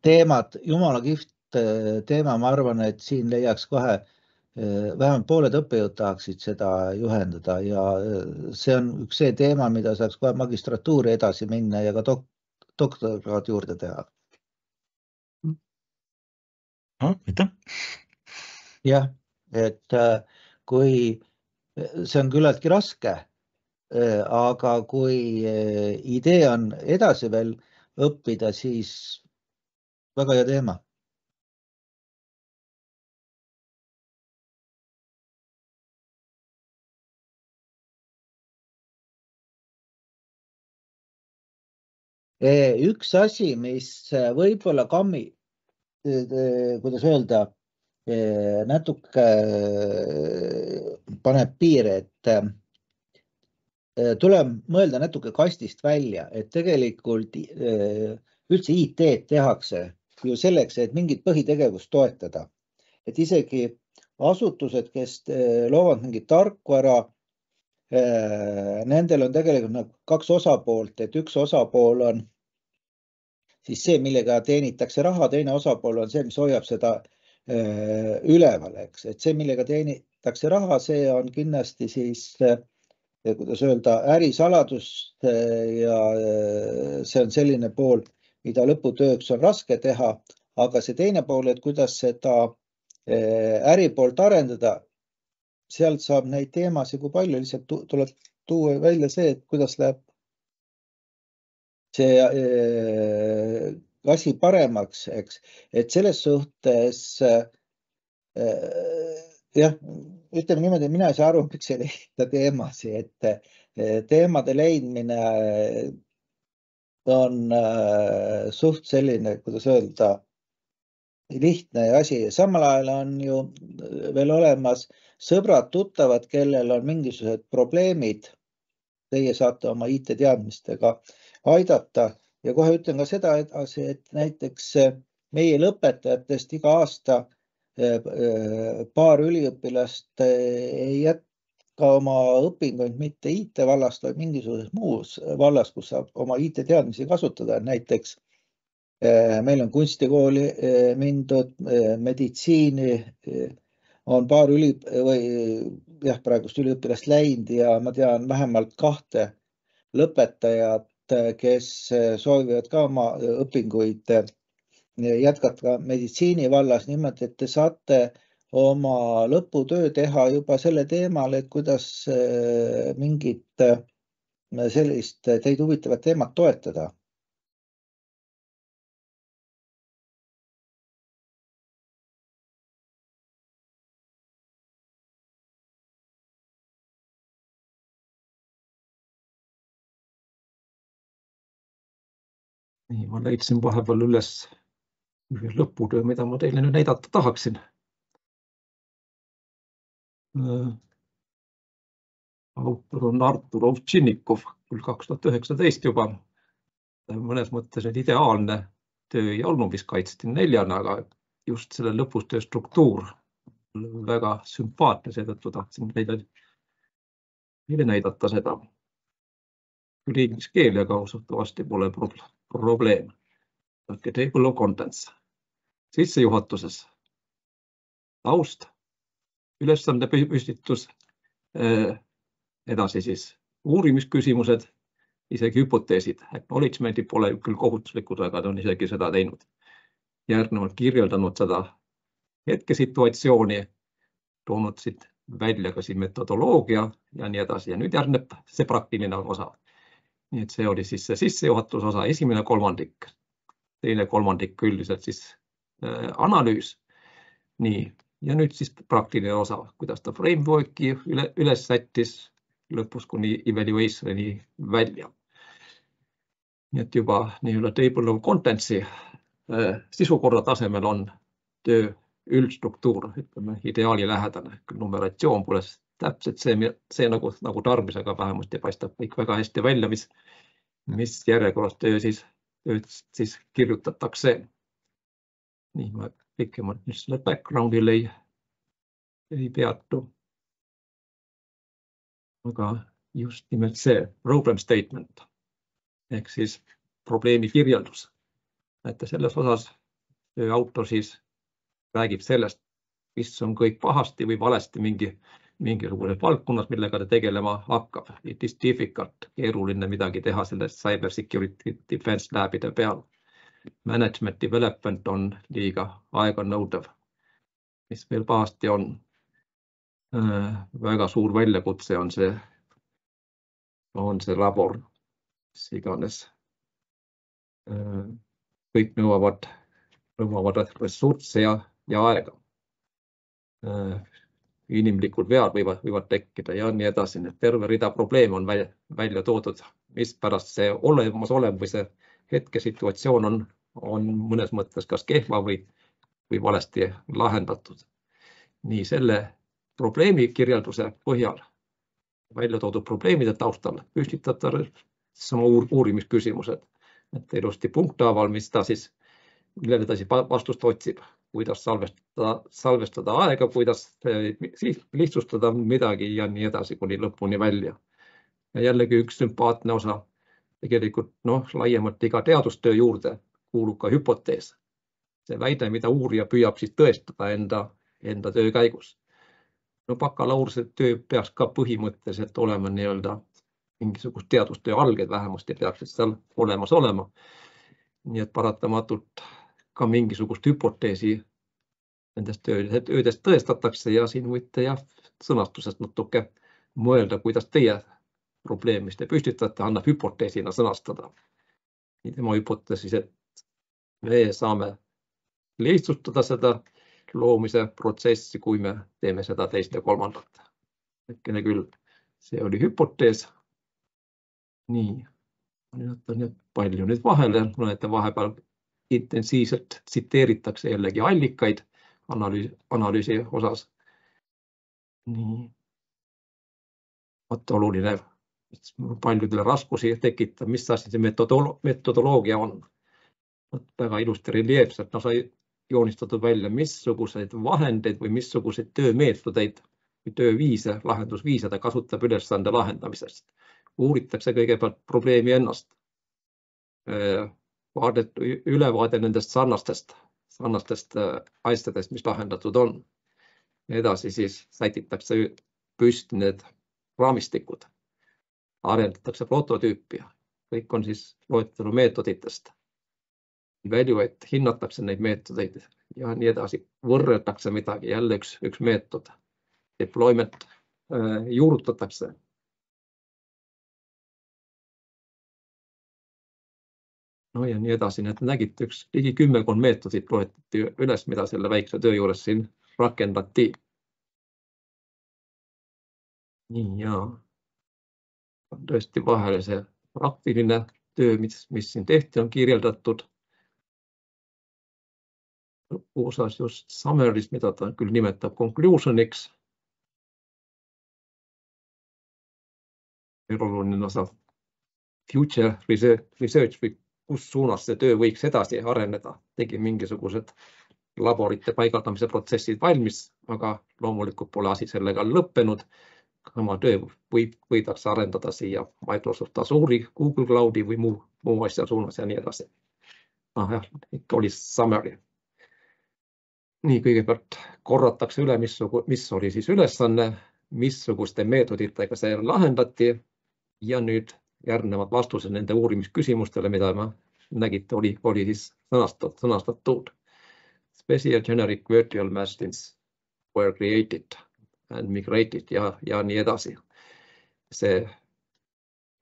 Speaker 3: teemat, jumala kihvt teema, ma arvan, et siin leiaks kohe vähemalt pooled õppejõud tahaksid seda juhendada ja see on üks see teema, mida saaks kohe magistratuuri edasi minna ja ka doktoraat juurde teha.
Speaker 5: Aitäh.
Speaker 3: Jah, et kui see on küllaltki raske, aga kui idee on edasi veel õppida, siis väga hea teema. Üks asi, mis võib-olla kuidas öelda, natuke paneb piire, et tuleb mõelda natuke kastist välja, et tegelikult üldse IT-d tehakse ju selleks, et mingit põhitegevust toetada. Et isegi asutused, kes loovad mingit tarkvara, nendel on tegelikult kaks osapoolt, et üks osapool on siis see, millega teenitakse raha, teine osapool on see, mis hoiab seda üleval, eks. Et see, millega teenitakse raha, see on kindlasti siis, kuidas öelda, ärisaladus ja see on selline pool, mida lõputööks on raske teha, aga see teine pool, et kuidas seda äripoolt arendada, sealt saab neid teemasid kui palju, lihtsalt tuleb tuua välja see, et kuidas läheb see asi paremaks, eks, et selles suhtes jah, ütleme niimoodi, mina ei saa aru, miks ei leida teemasid, et teemade leidmine on suht selline, kuidas öelda, lihtne asi. Samal ajal on ju veel olemas sõbrad, tuttavad, kellel on mingisugused probleemid. Teie saate oma IT-teadmistega aidata ja kohe ütlen ka seda edasi, et näiteks meie lõpetajatest iga aasta paar üliõpilast ei jätka oma õpinguid mitte IT vallast, vaid mingisuguses muus vallas, kus saab oma IT-teadmisi kasutada. Näiteks meil on kunstikooli mindud, meditsiini on paar praegust üliõpilast läinud ja ma tean vähemalt 2 lõpetajat, kes soovivad ka oma õpinguid jätkata meditsiini vallas, niimoodi, et te saate oma lõputöö teha juba selle teemal, et kuidas mingit sellist teid huvitavat teemat toetada.
Speaker 1: Nii, ma leidsin vahepeal üles ühe lõputöö, mida ma teile nüüd näidata tahaksin. Autor on Artur Ovtšinnikov, küll 2019 juba. Mõnes mõttes ideaalne töö ei olnud, mis kaitsti 4, aga just selle lõpustöö struktuur väga sümpaatne, seetõttu tahtsin meile näidata seda. Küll inglise keelega usutavasti pole probleem. Table of contents. Sissejuhatuses. Taust. Ülesande püstitus. Edasi siis uurimisküsimused, isegi hüpoteesid. Acknowledgement'id pole küll kohustuslikud, aga ta on isegi seda teinud. Järgnevalt kirjeldanud seda hetkesituatsiooni, toonud siit välja ka siin metodoloogia ja nii edasi. Ja nüüd järgneb see praktiline osa. Nii et see oli siis see sissejuhatus osa, esimene kolmandik, teine kolmandik üldiselt siis analüüs. Nii, ja nüüd siis praktiline osa, kuidas ta frameworki üles sättis lõpus kuni evaluationi välja. Nii et juba nii-öelda table of contents'i sisukorra tasemel on töö üldstruktuur, ütleme ideaali lähedane. Numeratsioon pole täpselt see nagu tarbimisega vähemasti paistab kõik väga hästi välja, mis järjekorras töö siis kirjutatakse. Nii, ma pikemalt nüüd selle background'il ei peatu. Aga just nimelt see problem statement ehk siis probleemi kirjeldus. Et selles osas töö autor siis räägib sellest, mis on kõik pahasti või valesti mingisuguses valdkonnas, millega ta tegelema hakkab. It is difficult, keeruline midagi teha sellest cyber security defense labide peal. Management development on liiga aeganõudev. Mis veel pahasti on? Väga suur väljakutse on see labor, mis iganes. Kõik nõuavad ressursse ja aega. Inimlikud vead võivad tekkida ja nii edasi. Terve rida probleeme on välja toodud, mis pärast see olemasolev või see hetkesituatsioon on mõnes mõttes kas kehva või valesti lahendatud. Nii selle probleemi kirjelduse põhjal välja toodud probleemide taustal püstitada sama uurimisküsimused. Et ilusti punkthaaval, millele ta siis vastust otsib, kuidas salvestada aega, kuidas lihtsustada midagi ja nii edasi kuni lõpuni välja. Ja jällegi üks sümpaatne osa, tegelikult laiemalt iga teadustöö juurde kuulub ka hüpotees. See väide, mida uurija püüab siis tõestada enda töö käigus. Bakalaureuse töö peaks ka põhimõtteliselt olema nii-öelda mingisugust teadustöö alged vähemasti peaks seal olemas olema. Nii et paratamatult ka mingisugust hüpoteesi nendest töödest tõestatakse ja siin võite sõnastusest natuke mõelda, kuidas teie probleem, mis te püstitate, annab hüpoteesina sõnastada. Tema hüpoteesis, et me saame lihtsustada seda loomise protsessi, kui me teeme seda teist ja kolmandat. Äkkene küll, see oli hüpotees. Nii, palju nüüd vahele, mõnete vahepeal intensiivselt tsiteeritakse jällegi allikaid analüüsi osas. Nii, oluline, paljudele raskusi tekitab, mis asi see metodoloogia on. Väga ilusti reljeefselt sai joonistatud välja, missuguseid vahendeid või missuguseid töömeetodeid või tööviise, lahendusviise ta kasutab ülesande lahendamisest. Uuritakse kõigepealt probleemi ennast. Ülevaade nendest sarnastest asjadest, mis lahendatud on. Edasi siis sätitakse püsti need raamistikud. Arendatakse prototüüpi. Kõik on siis loetelu meetoditest. Evaluate, hinnatakse neid meetodeid ja nii edasi. Võrreldakse midagi, jälle üks meetod. Deployment juurutatakse. Ja nii edasi. Nägite ligi 10 meetodit loetati üles, mida selle väikse töö juures siin rakendati. Nii ja tõesti vahele see praktiline töö, mis siin tehti, on kirjeldatud. Lõpuosas just summaries, mida ta küll nimetab conclusioniks. Oluline osa future research või kus suunas see töö võiks edasi areneda. Tegi mingisugused laborite paigaldamise protsessid valmis, aga loomulikult pole asi sellega lõppenud. Sama töö võidakse arendada siia Microsoft Azure'i, Google Cloudi või muu asja suunas ja nii edasi. Ikka oli summary. Nii, kõigepealt korratakse üle, mis oli siis ülesanne, missuguste meetoditega see lahendati ja nüüd järgnevad vastused nende uurimisküsimustele, mida ma nägite, oli siis sõnastatud. Special generic virtual machines were created and migrated ja nii edasi. See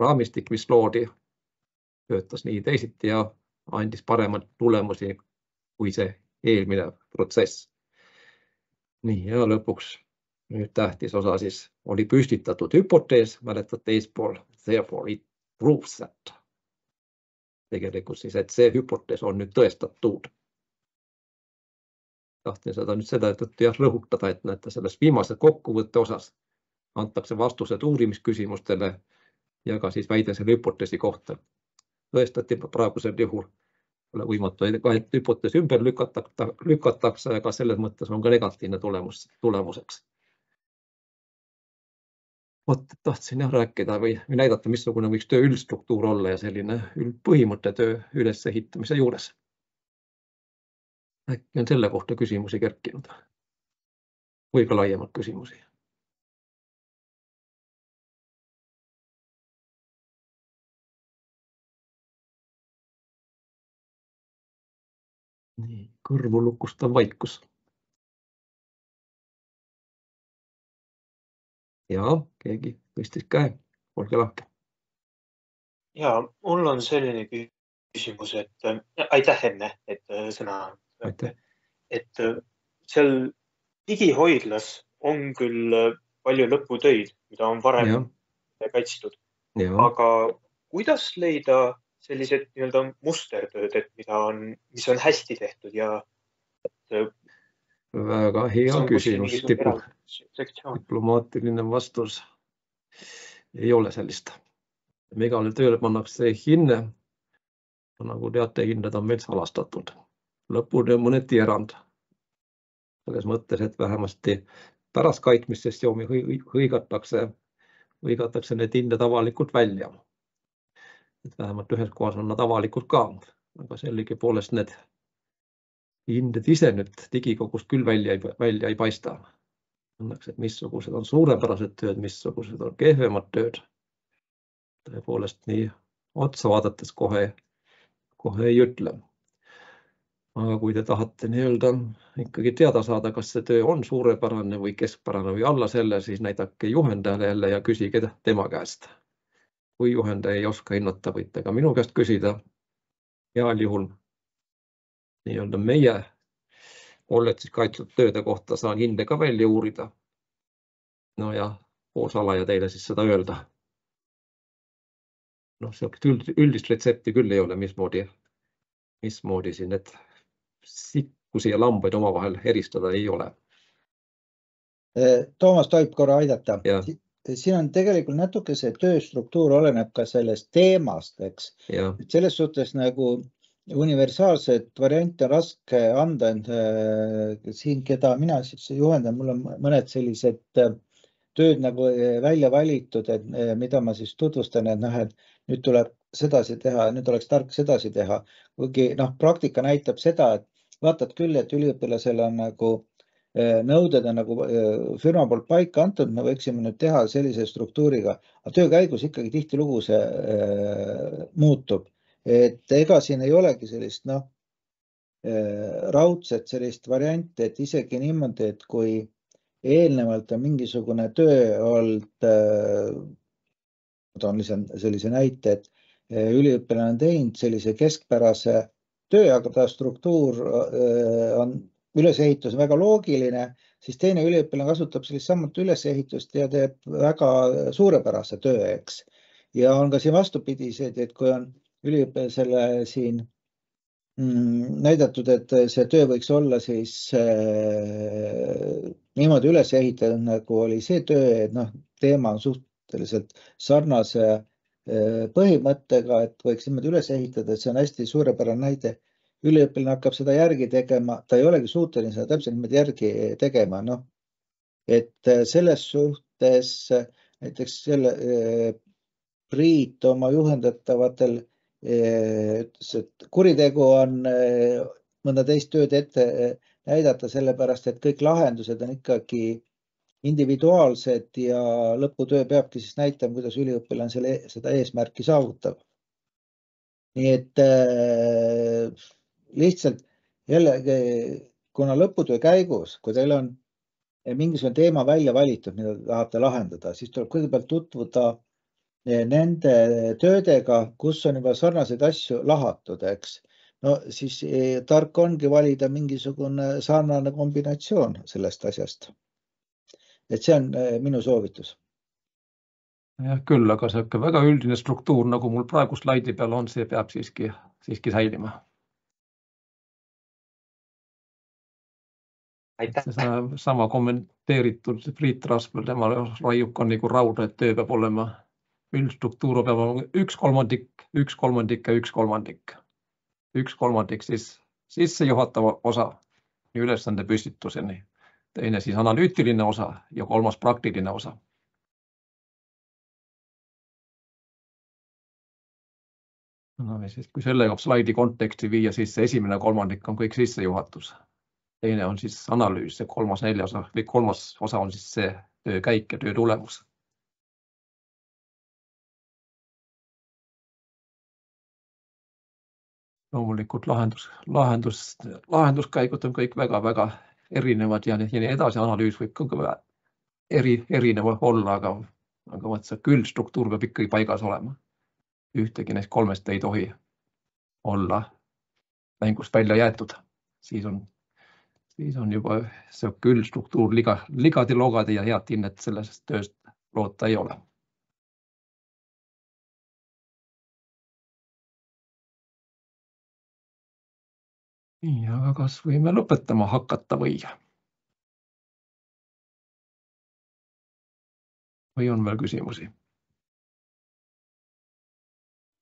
Speaker 1: raamistik, mis loodi, töötas nii teisiti ja andis paremad tulemusi kui see eelmine protsess. Nii, ja lõpuks nüüd tähtis osa siis oli püstitatud hüpotees, mäletate eespool, therefore it proves that. Tegelikult siis, et see hüpotees on nüüd tõestatud. Tahtsin seda rõhutada, et näete selles viimase kokkuvõtte osas antakse vastused uurimisküsimustele ja ka siis väide selle hüpoteesi kohta. Tõestati praegusel juhul võimatu, et hüpotees ümber lükatakse, aga selles mõttes on ka negatiivne tulemuseks. Tahtsin rääkida või näidata, missugune võiks töö üldstruktuur olla ja selline üldpõhimõtte töö ülesehitamise juures. Äkki on selle kohta küsimusi kerkinud või ka laiemalt küsimusi. Nii, kõrvu lukustav vaikus. Ja, keegi tõstis käe, olge lahke.
Speaker 6: Ja, mul on selline küsimus, et aitäh enne, et sõna. Et seal digihoidlas on küll palju lõputöid, mida on varem kaitstud. Aga kuidas leida sellised mustertööd, mis on hästi tehtud ja
Speaker 1: väga hea küsimus. Diplomaatiline vastus ei ole sellist. Igale tööle pannakse hinne. Nagu teate, hinnad on meil salastatud. Lõpuni on mõneti erand. Selles mõttes, et vähemasti pärast kaitsmissessiooni hõigatakse need hinnad avalikult välja. Et vähemalt ühes kohas on nad avalikult ka. Aga sellegi poolest need hinded ise nüüd digikogust küll välja ei paista. Õnneks, et missugused on suurepärased tööd, missugused on kehvemad tööd. Tõepoolest nii otsa vaadates kohe ei ütle. Aga kui te tahate ikkagi teada saada, kas see töö on suurepärane või keskpärane või alla selle, siis näidake juhendajale jälle ja küsige tema käest. Kui juhendaja ei oska hinnata, võite ka minu käest küsida. Heal juhul meie olles siis kaitstud tööde kohta saan hinde ka välja uurida. No ja koos alaja teile siis seda öelda. Üldist retsepti küll ei ole, mismoodi siin need sikkusi ja lambaid omavahel eristada ei ole.
Speaker 3: Toomas tohib korra aidata. Siin on tegelikult natuke see tööstruktuur oleneb ka sellest teemast, eks. Selles suhtes nagu universaalset varianti on raske anda. Siin, keda mina siis juhendan, mul on mõned sellised tööd nagu välja valitud, mida ma siis tutvustan, et nüüd tuleb sedasi teha, nüüd oleks tark sedasi teha. Kuigi praktika näitab seda, et vaatad küll, et üliõpilasel on nagu nõuded on nagu firma poolt paika antud, me võiksime nüüd teha sellise struktuuriga, aga töö käigus ikkagi tihtilugu see muutub. Et ega siin ei olegi sellist raudset sellist varianti, et isegi niimoodi, et kui eelnevalt on mingisugune töö olnud, toon sellise näite, et üliõpilane on teinud sellise keskpärase töö, aga ta struktuur on ülesehitus väga loogiline, siis teine üliõpilane kasutab sellist samat ülesehitust ja teeb väga suurepärase töö, eks. Ja on ka siin vastupidised, et kui on üliõpilasele siin näidatud, et see töö võiks olla siis niimoodi üles ehitatud, nagu oli see töö, et teema on suhteliselt sarnase põhimõttega, et võiks niimoodi üles ehitada, et see on hästi suurepärane näide. Üliõpilane hakkab seda järgi tegema, ta ei olegi suuteline seda täpselt niimoodi järgi tegema, et selles suhtes näiteks Priit oma juhendatavatel ütles, et kuritegu on mõnda teist tööd ette näidata, sellepärast et kõik lahendused on ikkagi individuaalsed ja lõputöö peabki siis näitama, kuidas üliõpilane seda eesmärki saavutab. Nii et lihtsalt jälle, kuna lõputöö käigus, kui teil on mingisugune teema välja valitud, mida te tahate lahendada, siis tuleb kõigepealt tutvuda nende töödega, kus on juba sarnaseid asju lahatud, eks. No siis tark ongi valida mingisugune sarnane kombinatsioon sellest asjast. Et see on minu soovitus.
Speaker 1: Jah, küll, aga see väga üldine struktuur, nagu mul praegu slaidi peal on, see peab siiski säilima.
Speaker 6: Aitäh.
Speaker 1: Sama kommenteeritud Priit Rasmel, tema raiub ka nagu rauda, et töö peab olema üldstruktuur peab olema 1/3, 1/3 ja 1/3. 1/3 siis sissejuhatava osa ülesande püstituseni, teine siis analüütiline osa ja 3. praktiline osa. Siis, kui sellega slaidi konteksti viia, siis see esimene 1/3 on kõik sissejuhatus. Teine on siis analüüs ja 3. osa on siis see töö käik ja töö tulemus. Loomulikult lahenduskäigud on kõik väga erinevad ja nii edasi. Analüüs võib ka erinev olla, aga see üldstruktuur peab ikkagi paigas olema. Ühtegi neist 3 ei tohi olla mängust välja jäetud. Siis on juba see üldstruktuur ligadi-logadi ja head hinnet sellest tööst loota ei ole. Nii, aga kas võime lõpetama hakata või on veel küsimusi?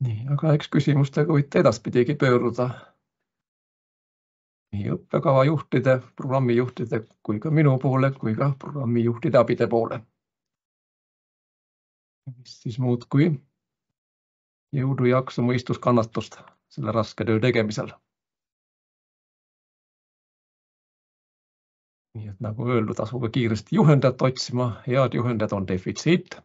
Speaker 1: Nii, aga eks küsimustega võite edaspidigi pööruda nii õppekava juhtide, programmijuhtide kui ka minu poole, kui ka programmijuhtide abide poole. Mis siis muud kui jõudu, jaksu, mõistus, kannatust selle raske töö tegemisel. Nii et nagu öeldud, asuge kiiresti juhendajat otsima, head juhendajad on defitsiit.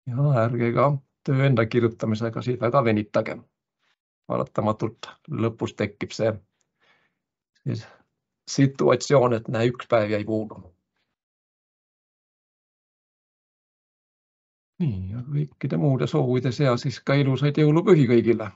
Speaker 1: Ja ärge ka töö enda kirjutamisega siis väga venitage. Paratamatult lõpus tekib see situatsioon, et näe, üks päev jäi puudu. Nii, ja kõikide muude soovide seas siis ka ilusaid jõulupühi kõigile.